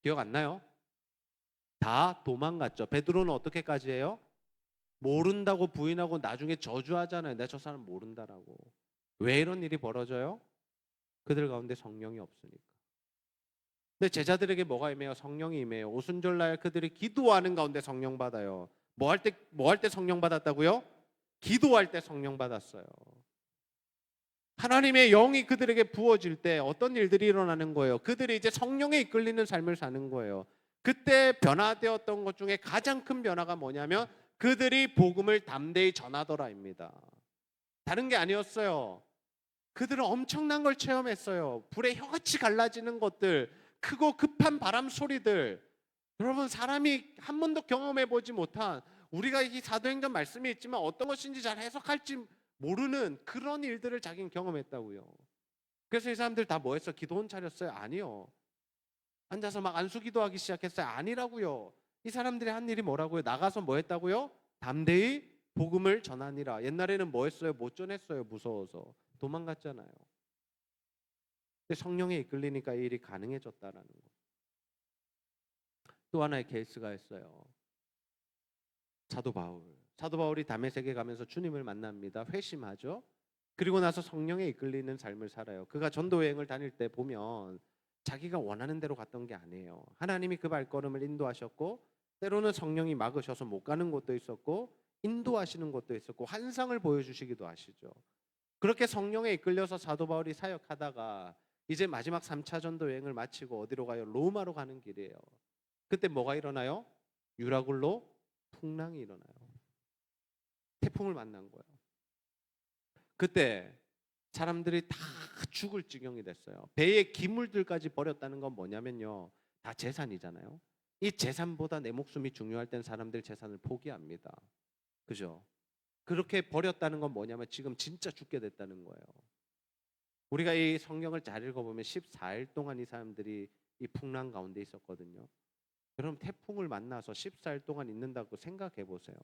기억 안 나요? 다 도망갔죠. 베드로는 어떻게까지 해요? 모른다고 부인하고 나중에 저주하잖아요. 내가 저 사람 모른다라고. 왜 이런 일이 벌어져요? 그들 가운데 성령이 없으니까. 근데 제자들에게 뭐가 임해요? 성령이 임해요. 오순절날 그들이 기도하는 가운데 성령 받아요. 뭐 할 때 성령 받았다고요? 기도할 때 성령 받았어요. 하나님의 영이 그들에게 부어질 때 어떤 일들이 일어나는 거예요? 그들이 이제 성령에 이끌리는 삶을 사는 거예요. 그때 변화되었던 것 중에 가장 큰 변화가 뭐냐면 그들이 복음을 담대히 전하더라입니다. 다른 게 아니었어요. 그들은 엄청난 걸 체험했어요. 불에 혀같이 갈라지는 것들, 크고 급한 바람 소리들. 여러분 사람이 한 번도 경험해 보지 못한 우리가 이 사도행전 말씀이 있지만 어떤 것인지 잘 해석할지 모르는 그런 일들을 자기는 경험했다고요. 그래서 이 사람들 다 뭐 했어? 기도원 차렸어요? 아니요. 앉아서 막 안수기도하기 시작했어요? 아니라고요. 이 사람들이 한 일이 뭐라고요? 나가서 뭐 했다고요? 담대히 복음을 전하니라. 옛날에는 뭐 했어요? 못 전했어요. 무서워서. 도망갔잖아요. 근데 성령에 이끌리니까 이 일이 가능해졌다라는 거. 또 하나의 케이스가 있어요. 사도 바울. 사도 바울이 다메섹에 가면서 주님을 만납니다. 회심하죠. 그리고 나서 성령에 이끌리는 삶을 살아요. 그가 전도 여행을 다닐 때 보면 자기가 원하는 대로 갔던 게 아니에요. 하나님이 그 발걸음을 인도하셨고 때로는 성령이 막으셔서 못 가는 곳도 있었고 인도하시는 곳도 있었고 환상을 보여주시기도 하시죠. 그렇게 성령에 이끌려서 사도 바울이 사역하다가 이제 마지막 3차 전도 여행을 마치고 어디로 가요? 로마로 가는 길이에요. 그때 뭐가 일어나요? 유라굴로 풍랑이 일어나요. 태풍을 만난 거예요. 그때 사람들이 다 죽을 지경이 됐어요. 배에 기물들까지 버렸다는 건 뭐냐면요. 다 재산이잖아요. 이 재산보다 내 목숨이 중요할 땐 사람들 재산을 포기합니다. 그죠? 그렇게 버렸다는 건 뭐냐면 지금 진짜 죽게 됐다는 거예요. 우리가 이 성경을 잘 읽어보면 14일 동안 이 사람들이 이 풍랑 가운데 있었거든요. 여러분 태풍을 만나서 14일 동안 있는다고 생각해 보세요.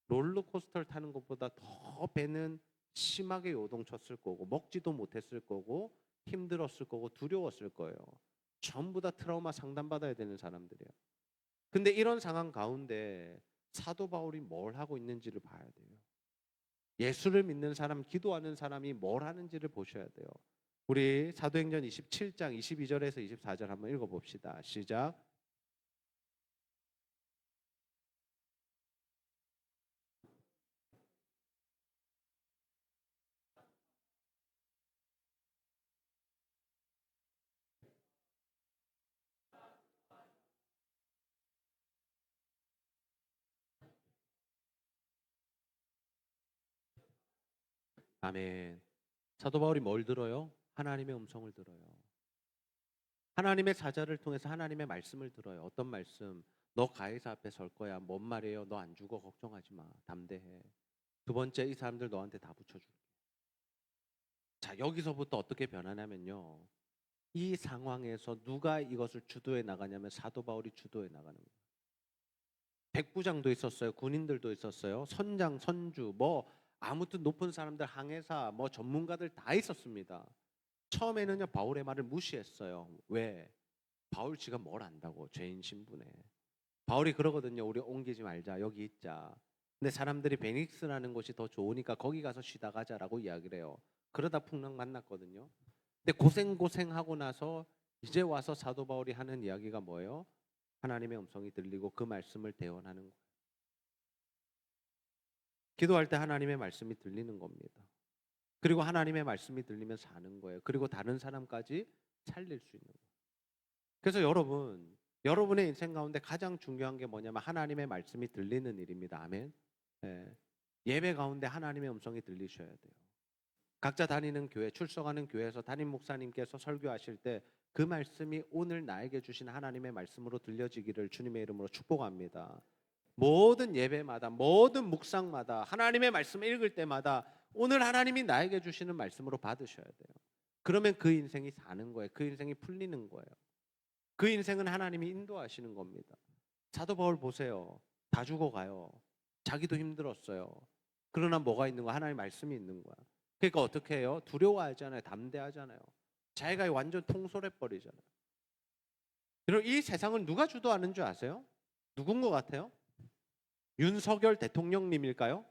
롤러코스터를 타는 것보다 더 배는 심하게 요동쳤을 거고 먹지도 못했을 거고 힘들었을 거고 두려웠을 거예요. 전부 다 트라우마 상담받아야 되는 사람들이에요. 근데 이런 상황 가운데 사도 바울이 뭘 하고 있는지를 봐야 돼요. 예수를 믿는 사람, 기도하는 사람이 뭘 하는지를 보셔야 돼요. 우리 사도행전 27장 22절에서 24절 한번 읽어봅시다. 시작. 아멘. 사도 바울이 뭘 들어요? 하나님의 음성을 들어요. 하나님의 사자를 통해서 하나님의 말씀을 들어요. 어떤 말씀? 너 가해사 앞에 설 거야. 뭔 말이에요? 너 안 죽어. 걱정하지 마. 담대해. 두 번째, 이 사람들 너한테 다 붙여줄게. 자, 여기서부터 어떻게 변하냐면요. 이 상황에서 누가 이것을 주도해 나가냐면 사도 바울이 주도해 나가는 거예요. 백부장도 있었어요. 군인들도 있었어요. 선장, 선주, 뭐 아무튼 높은 사람들, 항해사, 뭐 전문가들 다 있었습니다. 처음에는요 바울의 말을 무시했어요. 왜? 바울 지가 뭘 안다고 죄인 신분에. 바울이 그러거든요. 우리 옮기지 말자. 여기 있자. 근데 사람들이 베닉스라는 곳이 더 좋으니까 거기 가서 쉬다 가자라고 이야기를 해요. 그러다 풍랑 만났거든요. 근데 고생하고 나서 이제 와서 사도 바울이 하는 이야기가 뭐예요? 하나님의 음성이 들리고 그 말씀을 대언하는 거예요. 기도할 때 하나님의 말씀이 들리는 겁니다. 그리고 하나님의 말씀이 들리면 사는 거예요. 그리고 다른 사람까지 살릴 수 있는 거예요. 그래서 여러분의 인생 가운데 가장 중요한 게 뭐냐면 하나님의 말씀이 들리는 일입니다. 아멘. 예. 예배 가운데 하나님의 음성이 들리셔야 돼요. 각자 다니는 교회, 출석하는 교회에서 담임 목사님께서 설교하실 때 그 말씀이 오늘 나에게 주신 하나님의 말씀으로 들려지기를 주님의 이름으로 축복합니다. 모든 예배마다, 모든 묵상마다 하나님의 말씀을 읽을 때마다 오늘 하나님이 나에게 주시는 말씀으로 받으셔야 돼요. 그러면 그 인생이 사는 거예요. 그 인생이 풀리는 거예요. 그 인생은 하나님이 인도하시는 겁니다. 사도 바울 보세요. 다 죽어가요. 자기도 힘들었어요. 그러나 뭐가 있는 거야? 하나님의 말씀이 있는 거야. 그러니까 어떻게 해요? 두려워하잖아요. 담대하잖아요. 자기가 완전 통솔해버리잖아요. 여러분 이 세상은 누가 주도하는 줄 아세요? 누군 것 같아요? 윤석열 대통령님일까요?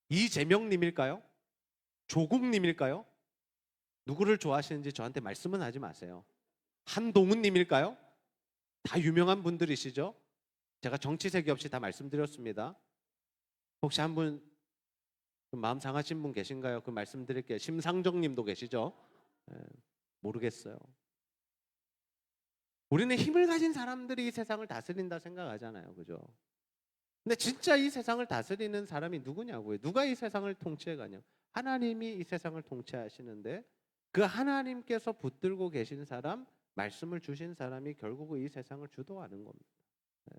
이재명님일까요? 조국님일까요? 누구를 좋아하시는지 저한테 말씀은 하지 마세요. 한동훈님일까요? 다 유명한 분들이시죠? 제가 정치색이 없이 다 말씀드렸습니다. 혹시 한 분 마음 상하신 분 계신가요? 그 말씀드릴게요. 심상정님도 계시죠? 예, 모르겠어요. 우리는 힘을 가진 사람들이 이 세상을 다스린다 생각하잖아요. 그죠? 근데 진짜 이 세상을 다스리는 사람이 누구냐고요. 누가 이 세상을 통치해 가냐. 하나님이 이 세상을 통치하시는데 그 하나님께서 붙들고 계신 사람, 말씀을 주신 사람이 결국 이 세상을 주도하는 겁니다. 네.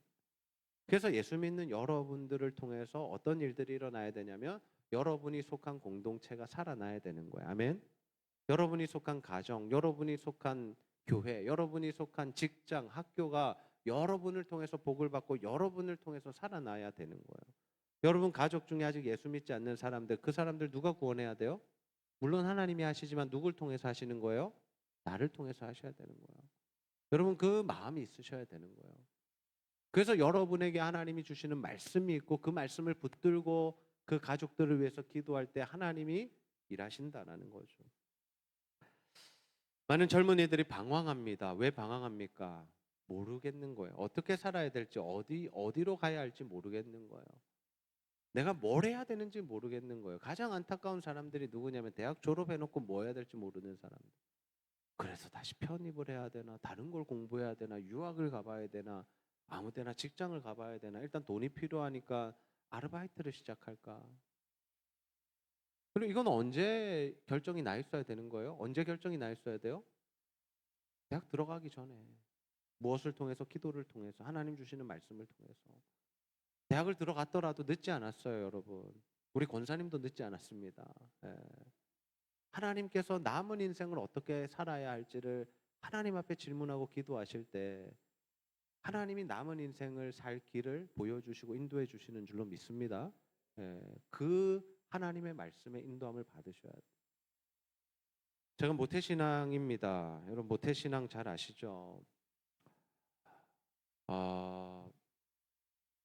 그래서 예수 믿는 여러분들을 통해서 어떤 일들이 일어나야 되냐면 여러분이 속한 공동체가 살아나야 되는 거예요. 아멘. 여러분이 속한 가정, 여러분이 속한 교회, 여러분이 속한 직장, 학교가 여러분을 통해서 복을 받고 여러분을 통해서 살아나야 되는 거예요. 여러분 가족 중에 아직 예수 믿지 않는 사람들, 그 사람들 누가 구원해야 돼요? 물론 하나님이 하시지만 누굴 통해서 하시는 거예요? 나를 통해서 하셔야 되는 거예요. 여러분 그 마음이 있으셔야 되는 거예요. 그래서 여러분에게 하나님이 주시는 말씀이 있고 그 말씀을 붙들고 그 가족들을 위해서 기도할 때 하나님이 일하신다라는 거죠. 많은 젊은이들이 방황합니다. 왜 방황합니까? 모르겠는 거예요. 어떻게 살아야 될지, 어디로 가야 할지 모르겠는 거예요. 내가 뭘 해야 되는지 모르겠는 거예요. 가장 안타까운 사람들이 누구냐면 대학 졸업해놓고 뭐 해야 될지 모르는 사람들. 그래서 다시 편입을 해야 되나, 다른 걸 공부해야 되나, 유학을 가봐야 되나, 아무 데나 직장을 가봐야 되나. 일단 돈이 필요하니까 아르바이트를 시작할까. 그리고 이건 언제 결정이 나 있어야 되는 거예요? 언제 결정이 나 있어야 돼요? 대학 들어가기 전에. 무엇을 통해서? 기도를 통해서, 하나님 주시는 말씀을 통해서. 대학을 들어갔더라도 늦지 않았어요, 여러분. 우리 권사님도 늦지 않았습니다. 예. 하나님께서 남은 인생을 어떻게 살아야 할지를 하나님 앞에 질문하고 기도하실 때 하나님이 남은 인생을 살 길을 보여주시고 인도해 주시는 줄로 믿습니다. 예. 그 하나님의 말씀에 인도함을 받으셔야 돼요. 제가 모태신앙입니다. 여러분 모태신앙 잘 아시죠? 아,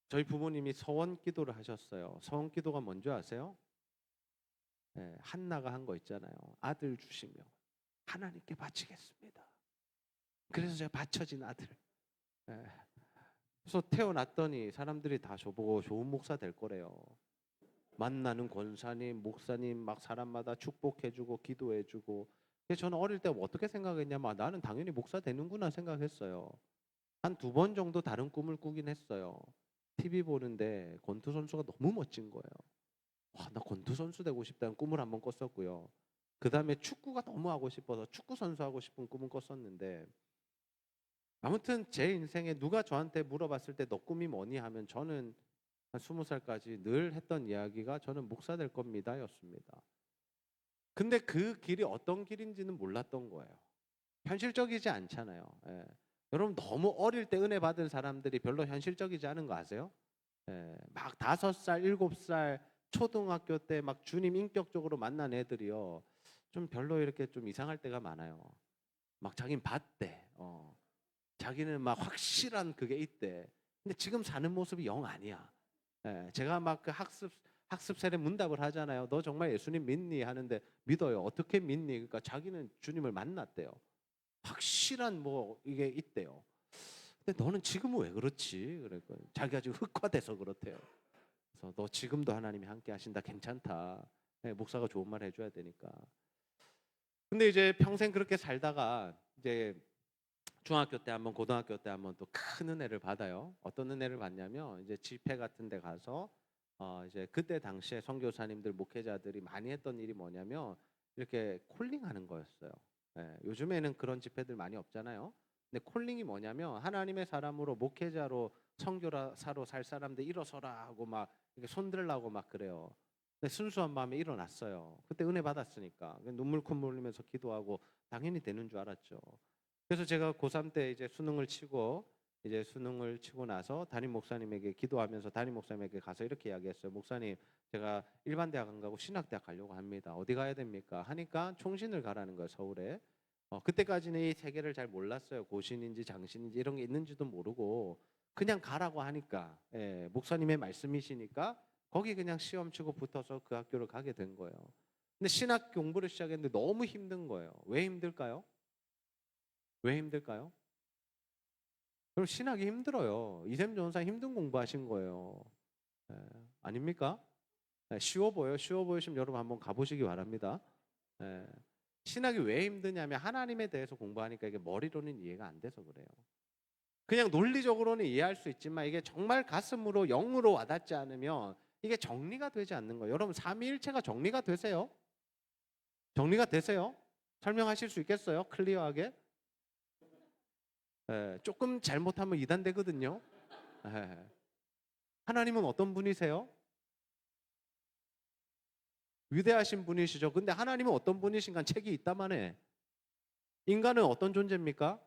저희 부모님이 서원 기도를 하셨어요. 서원 기도가 뭔지 아세요? 예, 한나가 한 거 있잖아요. 아들 주시며 하나님께 바치겠습니다. 그래서 제가 바쳐진 아들. 예. 그래서 태어났더니 사람들이 다 저보고 좋은 목사 될 거래요. 만나는 권사님, 목사님 막 사람마다 축복해주고 기도해주고. 그래서 저는 어릴 때 어떻게 생각했냐면 나는 당연히 목사 되는구나 생각했어요. 한 두 번 정도 다른 꿈을 꾸긴 했어요. TV 보는데 권투 선수가 너무 멋진 거예요. 와, 나 권투 선수 되고 싶다는 꿈을 한번 꿨었고요. 그 다음에 축구가 너무 하고 싶어서 축구 선수 하고 싶은 꿈을 꿨었는데 아무튼 제 인생에 누가 저한테 물어봤을 때 너 꿈이 뭐니 하면 저는 한 20살까지 늘 했던 이야기가 저는 목사 될 겁니다 였습니다. 근데 그 길이 어떤 길인지는 몰랐던 거예요. 현실적이지 않잖아요. 예. 여러분 너무 어릴 때 은혜 받은 사람들이 별로 현실적이지 않은 거 아세요? 예. 막 5살, 7살 초등학교 때 막 주님 인격적으로 만난 애들이요. 좀 별로 이렇게 좀 이상할 때가 많아요. 막 자기는 봤대. 자기는 막 확실한 그게 있대. 근데 지금 사는 모습이 영 아니야. 예, 제가 막 그 학습 세례 문답을 하잖아요. 너 정말 예수님 믿니? 하는데 믿어요. 어떻게 믿니? 그러니까 자기는 주님을 만났대요. 확실한 뭐 이게 있대요. 근데 너는 지금은 왜 그렇지? 그러니까 자기가 지금 흑화돼서 그렇대요. 그래서 너 지금도 하나님이 함께 하신다. 괜찮다. 예, 목사가 좋은 말 해줘야 되니까. 근데 이제 평생 그렇게 살다가 이제 중학교 때 한번 고등학교 때 한번 또 큰 은혜를 받아요. 어떤 은혜를 받냐면 이제 집회 같은 데 가서 이제 그때 당시에 선교사님들 목회자들이 많이 했던 일이 뭐냐면 이렇게 콜링하는 거였어요. 예, 요즘에는 그런 집회들 많이 없잖아요. 근데 콜링이 뭐냐면 하나님의 사람으로 목회자로 선교사로 살 사람들 일어서라 하고 막 이렇게 손들라고 막 그래요. 근데 순수한 마음에 일어났어요. 그때 은혜 받았으니까 눈물 콧물 흘리면서 기도하고 당연히 되는 줄 알았죠. 그래서 제가 고3 때 이제 수능을 치고 나서 담임 목사님에게 기도하면서 담임 목사님에게 가서 이렇게 이야기했어요. 목사님, 제가 일반 대학 안 가고 신학대학 가려고 합니다. 어디 가야 됩니까? 하니까 총신을 가라는 거예요, 서울에. 그때까지는 이 세계를 잘 몰랐어요. 고신인지 장신인지 이런 게 있는지도 모르고 그냥 가라고 하니까 목사님의 말씀이시니까 거기 그냥 시험 치고 붙어서 그 학교를 가게 된 거예요. 근데 신학 공부를 시작했는데 너무 힘든 거예요. 왜 힘들까요? 왜 힘들까요? 그럼 신학이 힘들어요. 이샘 전사 힘든 공부하신 거예요. 예, 아닙니까? 쉬워 보여. 쉬워 보이시면 여러분 한번 가보시기 바랍니다. 예, 신학이 왜 힘드냐면 하나님에 대해서 공부하니까 이게 머리로는 이해가 안 돼서 그래요. 그냥 논리적으로는 이해할 수 있지만 이게 정말 가슴으로 영으로 와닿지 않으면 이게 정리가 되지 않는 거예요. 여러분 삼위일체가 정리가 되세요? 정리가 되세요? 설명하실 수 있겠어요? 클리어하게? 조금 잘못하면 이단되거든요. 예. 하나님은 어떤 분이세요? 위대하신 분이시죠. 근데 하나님은 어떤 분이신가 책이 있다만 해. 인간은 어떤 존재입니까?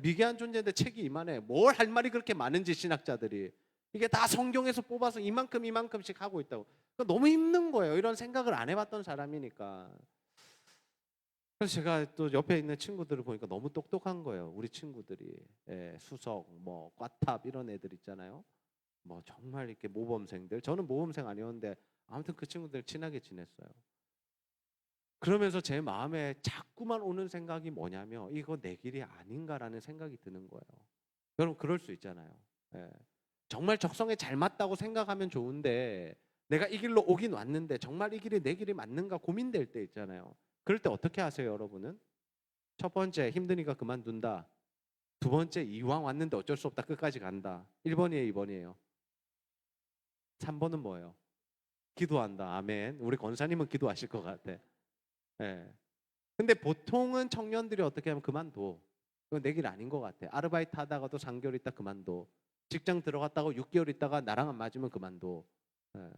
미개한 존재인데 책이 이만해. 뭘 할 말이 그렇게 많은지 신학자들이. 이게 다 성경에서 뽑아서 이만큼씩 하고 있다고. 그러니까 너무 힘든 거예요. 이런 생각을 안 해봤던 사람이니까. 그래서 제가 또 옆에 있는 친구들을 보니까 너무 똑똑한 거예요. 우리 친구들이. 수석, 뭐 과탑 이런 애들 있잖아요. 뭐 정말 이렇게 모범생들. 저는 모범생 아니었는데 아무튼 그 친구들 친하게 지냈어요. 그러면서 제 마음에 자꾸만 오는 생각이 뭐냐면 이거 내 길이 아닌가라는 생각이 드는 거예요. 여러분 그럴 수 있잖아요. 예. 정말 적성에 잘 맞다고 생각하면 좋은데 내가 이 길로 오긴 왔는데 정말 이 길이 내 길이 맞는가 고민될 때 있잖아요. 그럴 때 어떻게 하세요, 여러분은? 첫 번째 힘드니까 그만둔다. 두 번째 이왕 왔는데 어쩔 수 없다 끝까지 간다. 1번이에요, 2번이에요. 3번은 뭐예요? 기도한다. 아멘. 우리 권사님은 기도하실 것 같아. 예. 근데 보통은 청년들이 어떻게 하면 그만둬. 그건 내 길 아닌 것 같아. 아르바이트 하다가도 3개월 있다 그만둬. 직장 들어갔다고 6개월 있다가 나랑 안 맞으면 그만둬. 예.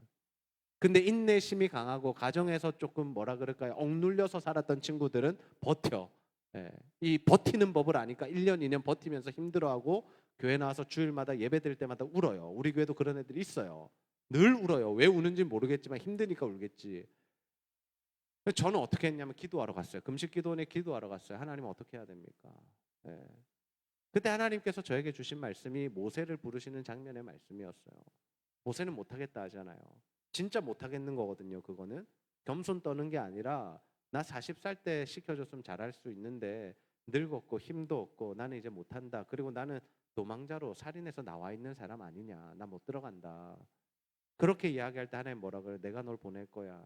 근데 인내심이 강하고 가정에서 조금 뭐라 그럴까요? 억눌려서 살았던 친구들은 버텨. 예. 이 버티는 법을 아니까 1년, 2년 버티면서 힘들어하고 교회 나와서 주일마다 예배 드릴 때마다 울어요. 우리 교회도 그런 애들이 있어요. 늘 울어요. 왜 우는지 모르겠지만 힘드니까 울겠지. 저는 어떻게 했냐면 기도하러 갔어요. 금식 기도원에 기도하러 갔어요. 하나님 어떻게 해야 됩니까? 예. 그때 하나님께서 저에게 주신 말씀이 모세를 부르시는 장면의 말씀이었어요. 모세는 못하겠다 하잖아요. 진짜 못하겠는 거거든요. 그거는 겸손 떠는 게 아니라 나 40살 때 시켜줬으면 잘할 수 있는데 늙었고 힘도 없고 나는 이제 못한다. 그리고 나는 도망자로 살인해서 나와 있는 사람 아니냐. 나 못 들어간다. 그렇게 이야기할 때 하나님 뭐라 그래? 내가 널 보낼 거야.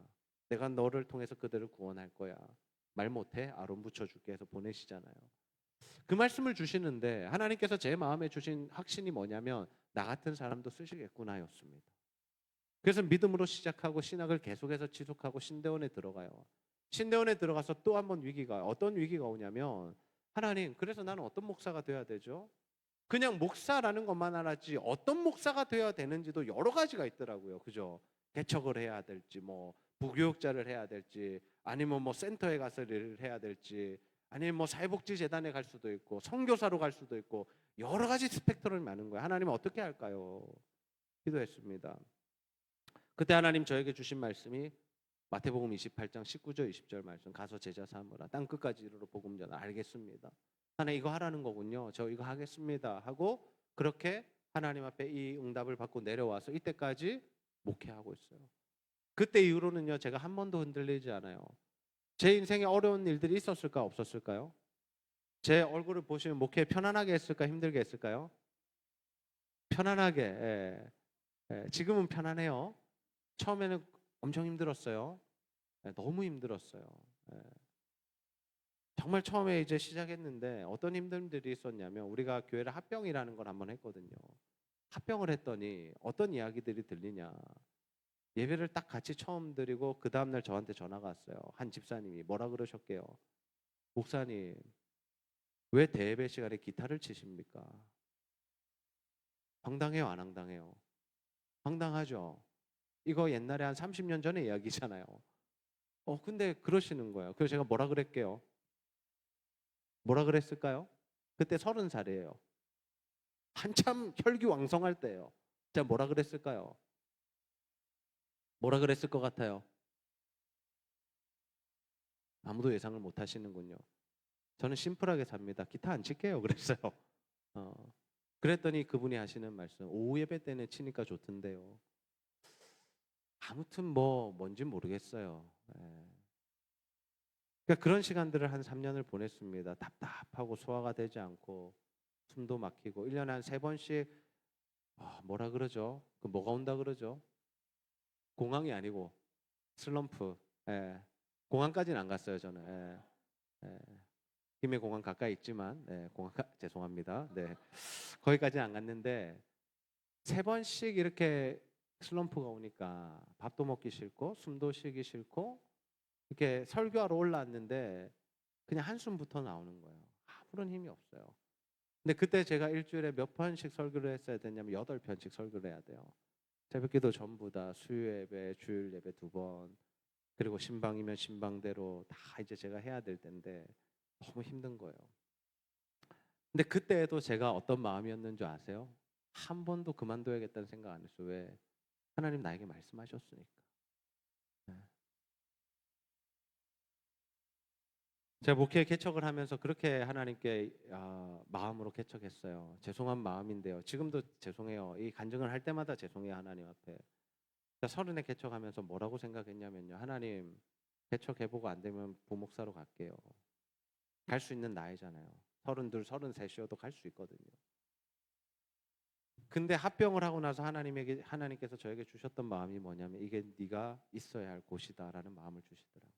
내가 너를 통해서 그들을 구원할 거야. 말 못해? 아론 붙여줄게 해서 보내시잖아요. 그 말씀을 주시는데 하나님께서 제 마음에 주신 확신이 뭐냐면 나 같은 사람도 쓰시겠구나였습니다. 그래서 믿음으로 시작하고 신학을 계속해서 지속하고 신대원에 들어가요. 신대원에 들어가서 또 한 번 위기가 어떤 위기가 오냐면 하나님 그래서 나는 어떤 목사가 돼야 되죠? 그냥 목사라는 것만 알았지 어떤 목사가 돼야 되는지도 여러 가지가 있더라고요. 그죠? 개척을 해야 될지 뭐 부교육자를 해야 될지 아니면 뭐 센터에 가서 일을 해야 될지 아니면 뭐 사회복지재단에 갈 수도 있고 선교사로 갈 수도 있고 여러 가지 스펙트럼이 많은 거예요. 하나님 어떻게 할까요? 기도했습니다. 그때 하나님 저에게 주신 말씀이 마태복음 28장 19절 20절 말씀 가서 제자 삼으라 땅 끝까지 이르러 복음 전하. 알겠습니다. 하나님 이거 하라는 거군요. 저 이거 하겠습니다 하고 그렇게 하나님 앞에 이 응답을 받고 내려와서 이때까지 목회하고 있어요. 그때 이후로는요 제가 한 번도 흔들리지 않아요. 제 인생에 어려운 일들이 있었을까 없었을까요? 제 얼굴을 보시면 목회 편안하게 했을까 힘들게 했을까요? 편안하게. 예. 예. 지금은 편안해요. 처음에는 엄청 힘들었어요. 예, 너무 힘들었어요. 예. 정말 처음에 이제 시작했는데 어떤 힘듦들이 있었냐면 우리가 교회를 합병이라는 걸 한번 했거든요. 합병을 했더니 어떤 이야기들이 들리냐. 예배를 딱 같이 처음 드리고 그 다음날 저한테 전화가 왔어요. 한 집사님이 뭐라 그러셨게요. 목사님 왜 대예배 시간에 기타를 치십니까? 황당해요 안 황당해요? 황당하죠. 이거 옛날에 한 30년 전의 이야기잖아요. 근데 그러시는 거예요. 그래서 제가 뭐라 그랬게요? 뭐라 그랬을까요? 그때 30살이에요. 한참 혈기왕성할 때예요. 제가 뭐라 그랬을까요? 뭐라 그랬을 것 같아요? 아무도 예상을 못 하시는군요. 저는 심플하게 삽니다. 기타 안 칠게요. 그랬어요. 어. 그랬더니 그분이 하시는 말씀, 오후 예배 때는 치니까 좋던데요. 아무튼 뭐 뭔지 모르겠어요. 예. 그러니까 그런 시간들을 한 3년을 보냈습니다. 답답하고 소화가 되지 않고 숨도 막히고 1년에 한 3번씩 뭐라 그러죠? 그 뭐가 온다 그러죠? 공황이 아니고 슬럼프. 예. 공항까지는 안 갔어요, 저는. 예. 예. 김해 공항 가까이 있지만 공항 죄송합니다. 네. 거기까지는 안 갔는데 3번씩 이렇게 슬럼프가 오니까 밥도 먹기 싫고 숨도 쉬기 싫고 이렇게 설교하러 올라왔는데 그냥 한숨부터 나오는 거예요. 아무런 힘이 없어요. 근데 그때 제가 일주일에 몇 번씩 설교를 했어야 되냐면 8편씩 설교를 해야 돼요. 새벽기도 전부 다 수요 예배, 주일 예배 2번 그리고 신방이면 신방대로 다 이제 제가 해야 될 텐데 너무 힘든 거예요. 근데 그때도 제가 어떤 마음이었는 줄 아세요? 한 번도 그만둬야겠다는 생각 안 했어요. 왜? 하나님 나에게 말씀하셨으니까. 네. 제가 목회 개척을 하면서 그렇게 하나님께 마음으로 개척했어요. 죄송한 마음인데요. 지금도 죄송해요. 이 간증을 할 때마다 죄송해요. 하나님 앞에. 30에 개척하면서 뭐라고 생각했냐면요. 하나님 개척해보고 안 되면 부목사로 갈게요. 갈 수 있는 나이잖아요. 32, 33이어도 갈 수 있거든요. 근데 합병을 하고 나서 하나님께서 저에게 주셨던 마음이 뭐냐면 이게 네가 있어야 할 곳이다라는 마음을 주시더라고요.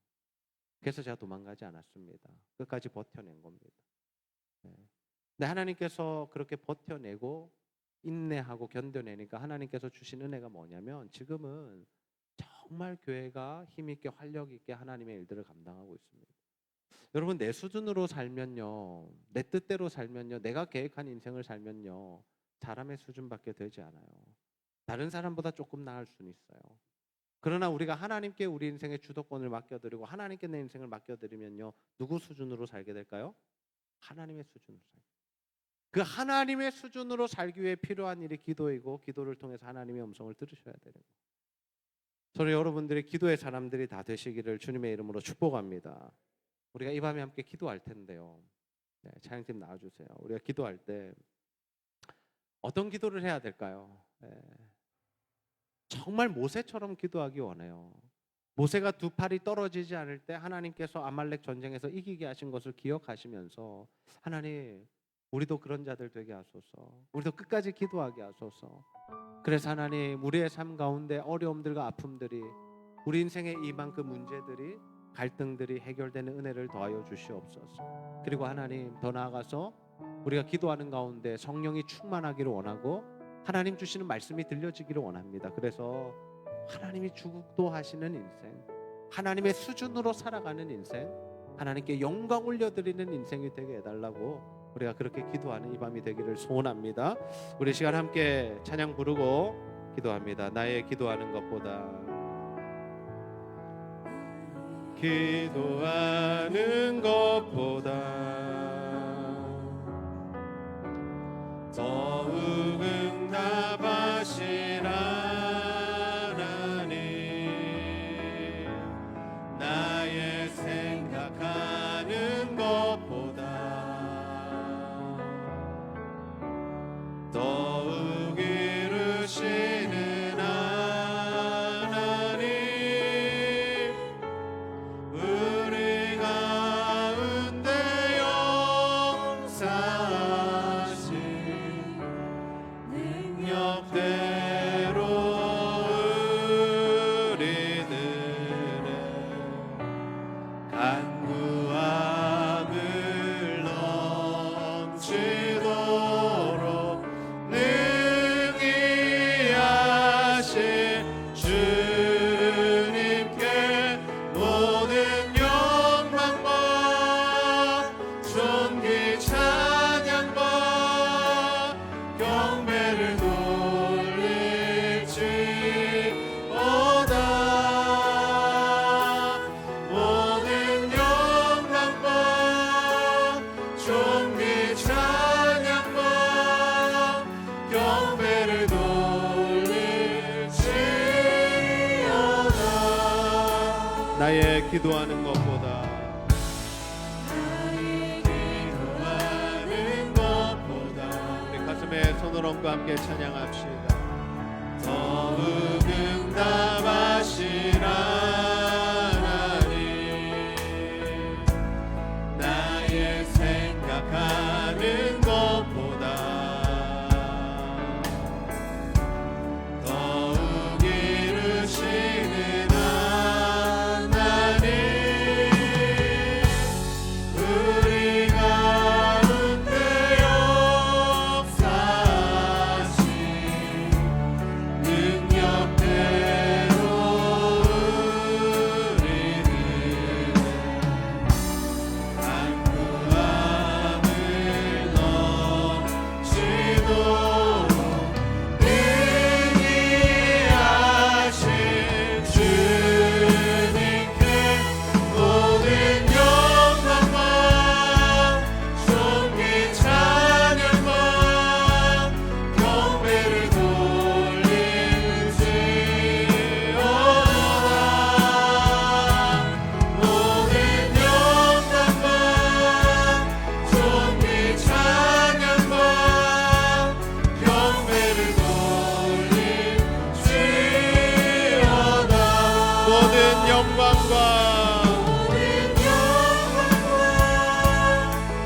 그래서 제가 도망가지 않았습니다. 끝까지 버텨낸 겁니다. 네. 근데 하나님께서 그렇게 버텨내고 인내하고 견뎌내니까 하나님께서 주신 은혜가 뭐냐면 지금은 정말 교회가 힘있게 활력 있게 하나님의 일들을 감당하고 있습니다. 여러분 내 수준으로 살면요. 내 뜻대로 살면요. 내가 계획한 인생을 살면요. 사람의 수준밖에 되지 않아요. 다른 사람보다 조금 나을 수는 있어요. 그러나 우리가 하나님께 우리 인생의 주도권을 맡겨드리고 하나님께 내 인생을 맡겨드리면요, 누구 수준으로 살게 될까요? 하나님의 수준으로 살게. 그 하나님의 수준으로 살기 위해 필요한 일이 기도이고, 기도를 통해서 하나님의 음성을 들으셔야 되는 거예요. 저는 여러분들의 기도의 사람들이 다 되시기를 주님의 이름으로 축복합니다. 우리가 이 밤에 함께 기도할 텐데요. 네, 찬양팀 나와주세요. 우리가 기도할 때 어떤 기도를 해야 될까요? 네. 정말 모세처럼 기도하기 원해요. 모세가 두 팔이 떨어지지 않을 때 하나님께서 아말렉 전쟁에서 이기게 하신 것을 기억하시면서, 하나님, 우리도 그런 자들 되게 하소서. 우리도 끝까지 기도하게 하소서. 그래서 하나님, 우리의 삶 가운데 어려움들과 아픔들이, 우리 인생의 이만큼 문제들이, 갈등들이 해결되는 은혜를 더하여 주시옵소서. 그리고 하나님, 더 나아가서 우리가 기도하는 가운데 성령이 충만하기를 원하고 하나님 주시는 말씀이 들려지기를 원합니다. 그래서 하나님이 주도하시는 인생, 하나님의 수준으로 살아가는 인생, 하나님께 영광 올려드리는 인생이 되게 해달라고 우리가 그렇게 기도하는 이 밤이 되기를 소원합니다. 우리 시간 함께 찬양 부르고 기도합니다. 나의 기도하는 것보다, 기도하는 것보다 더욱 응답하시라 하나님, 나의 생각하는 것보다 더욱 이루시는 하나님, 우리 가운데 역사하신 능력대로 우리들의 간구함을 넘치도록 능히 하신 주님께 모든 영광과 존귀 찬양과 경배를 돌릴지어다. 모든 영광과 존귀 찬양과 경배를 돌릴지어다. 나의 기도하는 것보다, 우리 가슴에 손을 얹고 함께 찬양합시다. 더욱 응답하시라 하나님, 나의 생각하는 것보다 더욱 이루시는 하나님, 우리 가운데 역사하신 능력대로 우리들의 간구함을 넘치도록 능히 하신 주님께 모든 영광과 존귀 찬양과 경배를 돌릴지어다. 모든 영광과 존귀 찬양과 경배를 돌릴지어다. 모든 영광과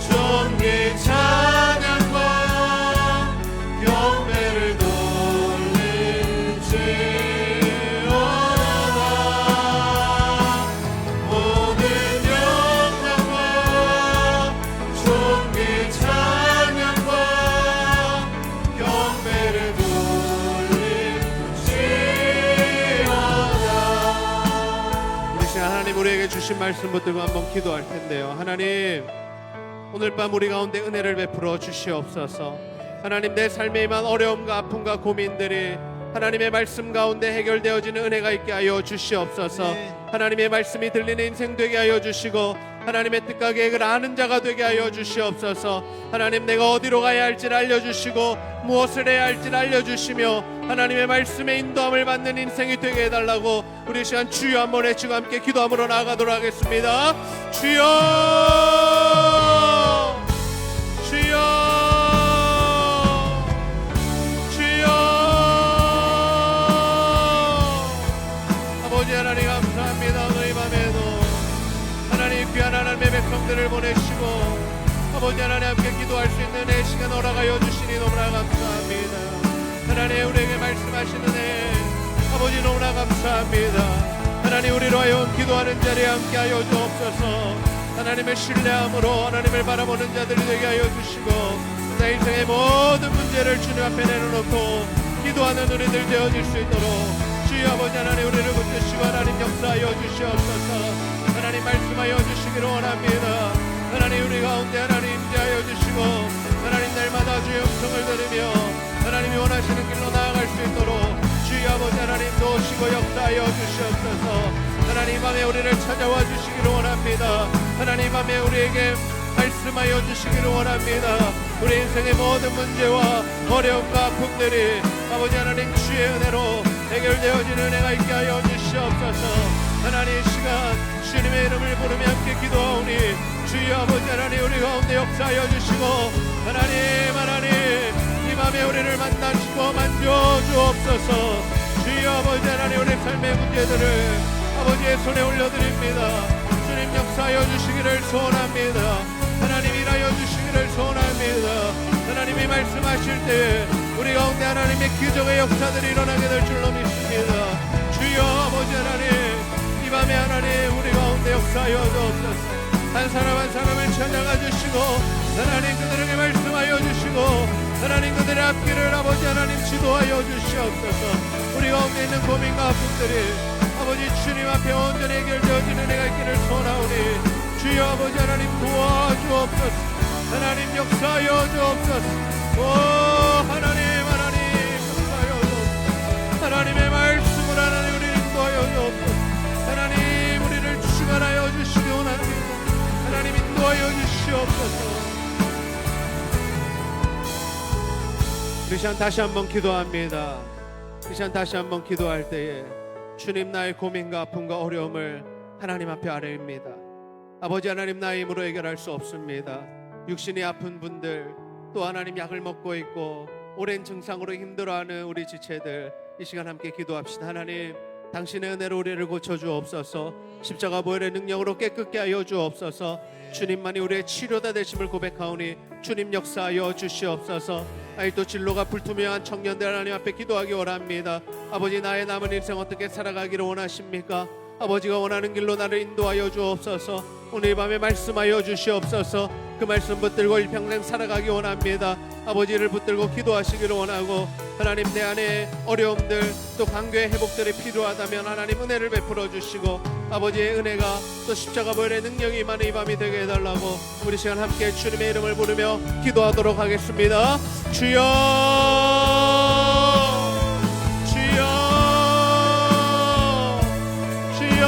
존귀 찬양과 경배를 돌릴지어다. 모든 영광과 존귀 찬양과 경배를 돌릴지어다. 우리 시간 하나님 우리에게 주신 말씀 붙들고 한번 기도할 텐데요. 하나님, 오늘 밤 우리 가운데 은혜를 베풀어 주시옵소서. 하나님 내 삶에 임한 어려움과 아픔과 고민들이 하나님의 말씀 가운데 해결되어지는 은혜가 있게 하여 주시옵소서. 하나님의 말씀이 들리는 인생 되게 하여 주시고 하나님의 뜻과 계획을 아는 자가 되게 하여 주시옵소서. 하나님 내가 어디로 가야 할지를 알려주시고 무엇을 해야 할지를 알려주시며 하나님의 말씀에 인도함을 받는 인생이 되게 해달라고 우리 시간 주여 한번 외치고 함께 기도함으로 나아가도록 하겠습니다. 주여 주여 하나님 감사합니다. 오늘 이 밤에도 하나님 귀한 하나님의 백성들을 보내시고 아버지 하나님 함께 기도할 수 있는 내 시간 허락하여 주시니 너무나 감사합니다. 하나님 우리에게 말씀하시는 애 아버지 너무나 감사합니다. 하나님 우리로 하여금 기도하는 자리에 함께 하여 주옵소서. 하나님을 신뢰함으로 하나님을 바라보는 자들이 되게 하여 주시고 내 인생의 모든 문제를 주님 앞에 내려놓고 기도하는 우리들 되어질 수 있도록 주여 아버지 하나님 우리를 붙드시고 하나님 역사하여 주시옵소서. 하나님 말씀하여 주시기를 원합니다. 하나님 우리 가운데 하나님 임재하여 주시고 하나님 날마다 주의 음성을 들으며 하나님이 원하시는 길로 나아갈 수 있도록 주여 아버지 하나님 도우시고 역사하여 주시옵소서. 하나님 밤에 우리를 찾아와 주시기를 원합니다. 하나님 밤에 우리에게 말씀하여 주시기를 원합니다. 우리 인생의 모든 문제와 어려움과 아픔들이 아버지 하나님 주의 은혜로 해결되어지는 은혜가 있게 하여 주시옵소서. 하나님 이 시간 주님의 이름을 부르며 함께 기도하오니 주여 아버지 하나님 우리 가운데 역사하여 주시고 하나님 이 밤에 우리를 만나시고 만져주옵소서. 주여 아버지 하나님 우리 삶의 문제들을 아버지의 손에 올려드립니다. 주님 역사하여 주시기를 소원합니다. 하나님 일하여 주시기를 소원합니다. 하나님이 말씀하실 때 우리 가운데 하나님의 기적의 역사들이 일어나게 될 줄로 믿습니다. 주여 아버지 하나님 이 밤에 하나님 우리 가운데 역사하여 주옵소서. 한 사람 한 사람을 찾아가 주시고 하나님 그들에게 말씀하여 주시고 하나님 그들의 앞길을 아버지 하나님 지도하여 주시옵소서. 우리 가운데 있는 고민과 아픔들이 아버지 주님 앞에 온전히 해결되어지는 은혜가 있기를 소원하오니 주여 아버지 하나님 도와주옵소서. 하나님 역사하여 주옵소서. 오 하나님 역사하여 주옵소서. 하나님의 말씀을 하나님 우리를 인도하여 주옵소서. 하나님 우리를 주관하여 주시기 원합니다. 하나님 인도하여 주시옵소서. 이 시간 다시 한번 기도합니다. 이 시간 다시 한번 기도할 때에 주님 나의 고민과 아픔과 어려움을 하나님 앞에 아뢰입니다. 아버지 하나님 나의 힘으로 해결할 수 없습니다. 육신이 아픈 분들 또 하나님 약을 먹고 있고 오랜 증상으로 힘들어하는 우리 지체들 이 시간 함께 기도합시다. 하나님 당신의 은혜로 우리를 고쳐주옵소서. 십자가 보혈의 능력으로 깨끗게 하여 주옵소서. 주님만이 우리의 치료다 되심을 고백하오니 주님 역사하여 주시옵소서. 아직도 진로가 불투명한 청년들 하나님 앞에 기도하기 원합니다. 아버지 나의 남은 인생 어떻게 살아가기를 원하십니까? 아버지가 원하는 길로 나를 인도하여 주옵소서. 오늘 밤에 말씀하여 주시옵소서. 그 말씀 붙들고 일평생 살아가기 원합니다. 아버지를 붙들고 기도하시기를 원하고 하나님 내 안에 어려움들 또 관계의 회복들이 필요하다면 하나님 은혜를 베풀어 주시고 아버지의 은혜가 또 십자가 보혈의 능력이 임하는 이 밤이 되게 해달라고 우리 시간 함께 주님의 이름을 부르며 기도하도록 하겠습니다. 주여 주여 주여.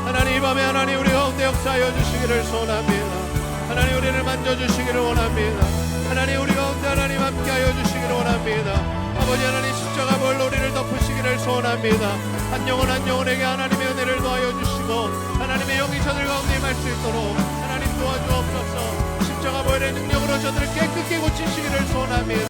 하나님 이 밤에 하나님 우리 가운데 역사하여 주시기를 소원합니다. 하나님 우리를 만져주시기를 원합니다. 하나님 우리 가운데 하나님 함께하여 주시기를 원합니다. 아버지 하나님 십자가 보혈로 우리를 덮으시기를 소원합니다. 한 영혼 한 영혼에게 하나님의 은혜를 더하여 주시고 하나님의 영이 저들 가운데 임할 수 있도록 하나님 도와주옵소서. 십자가 보혈의 능력으로 저들을 깨끗게 고치시기를 소원합니다.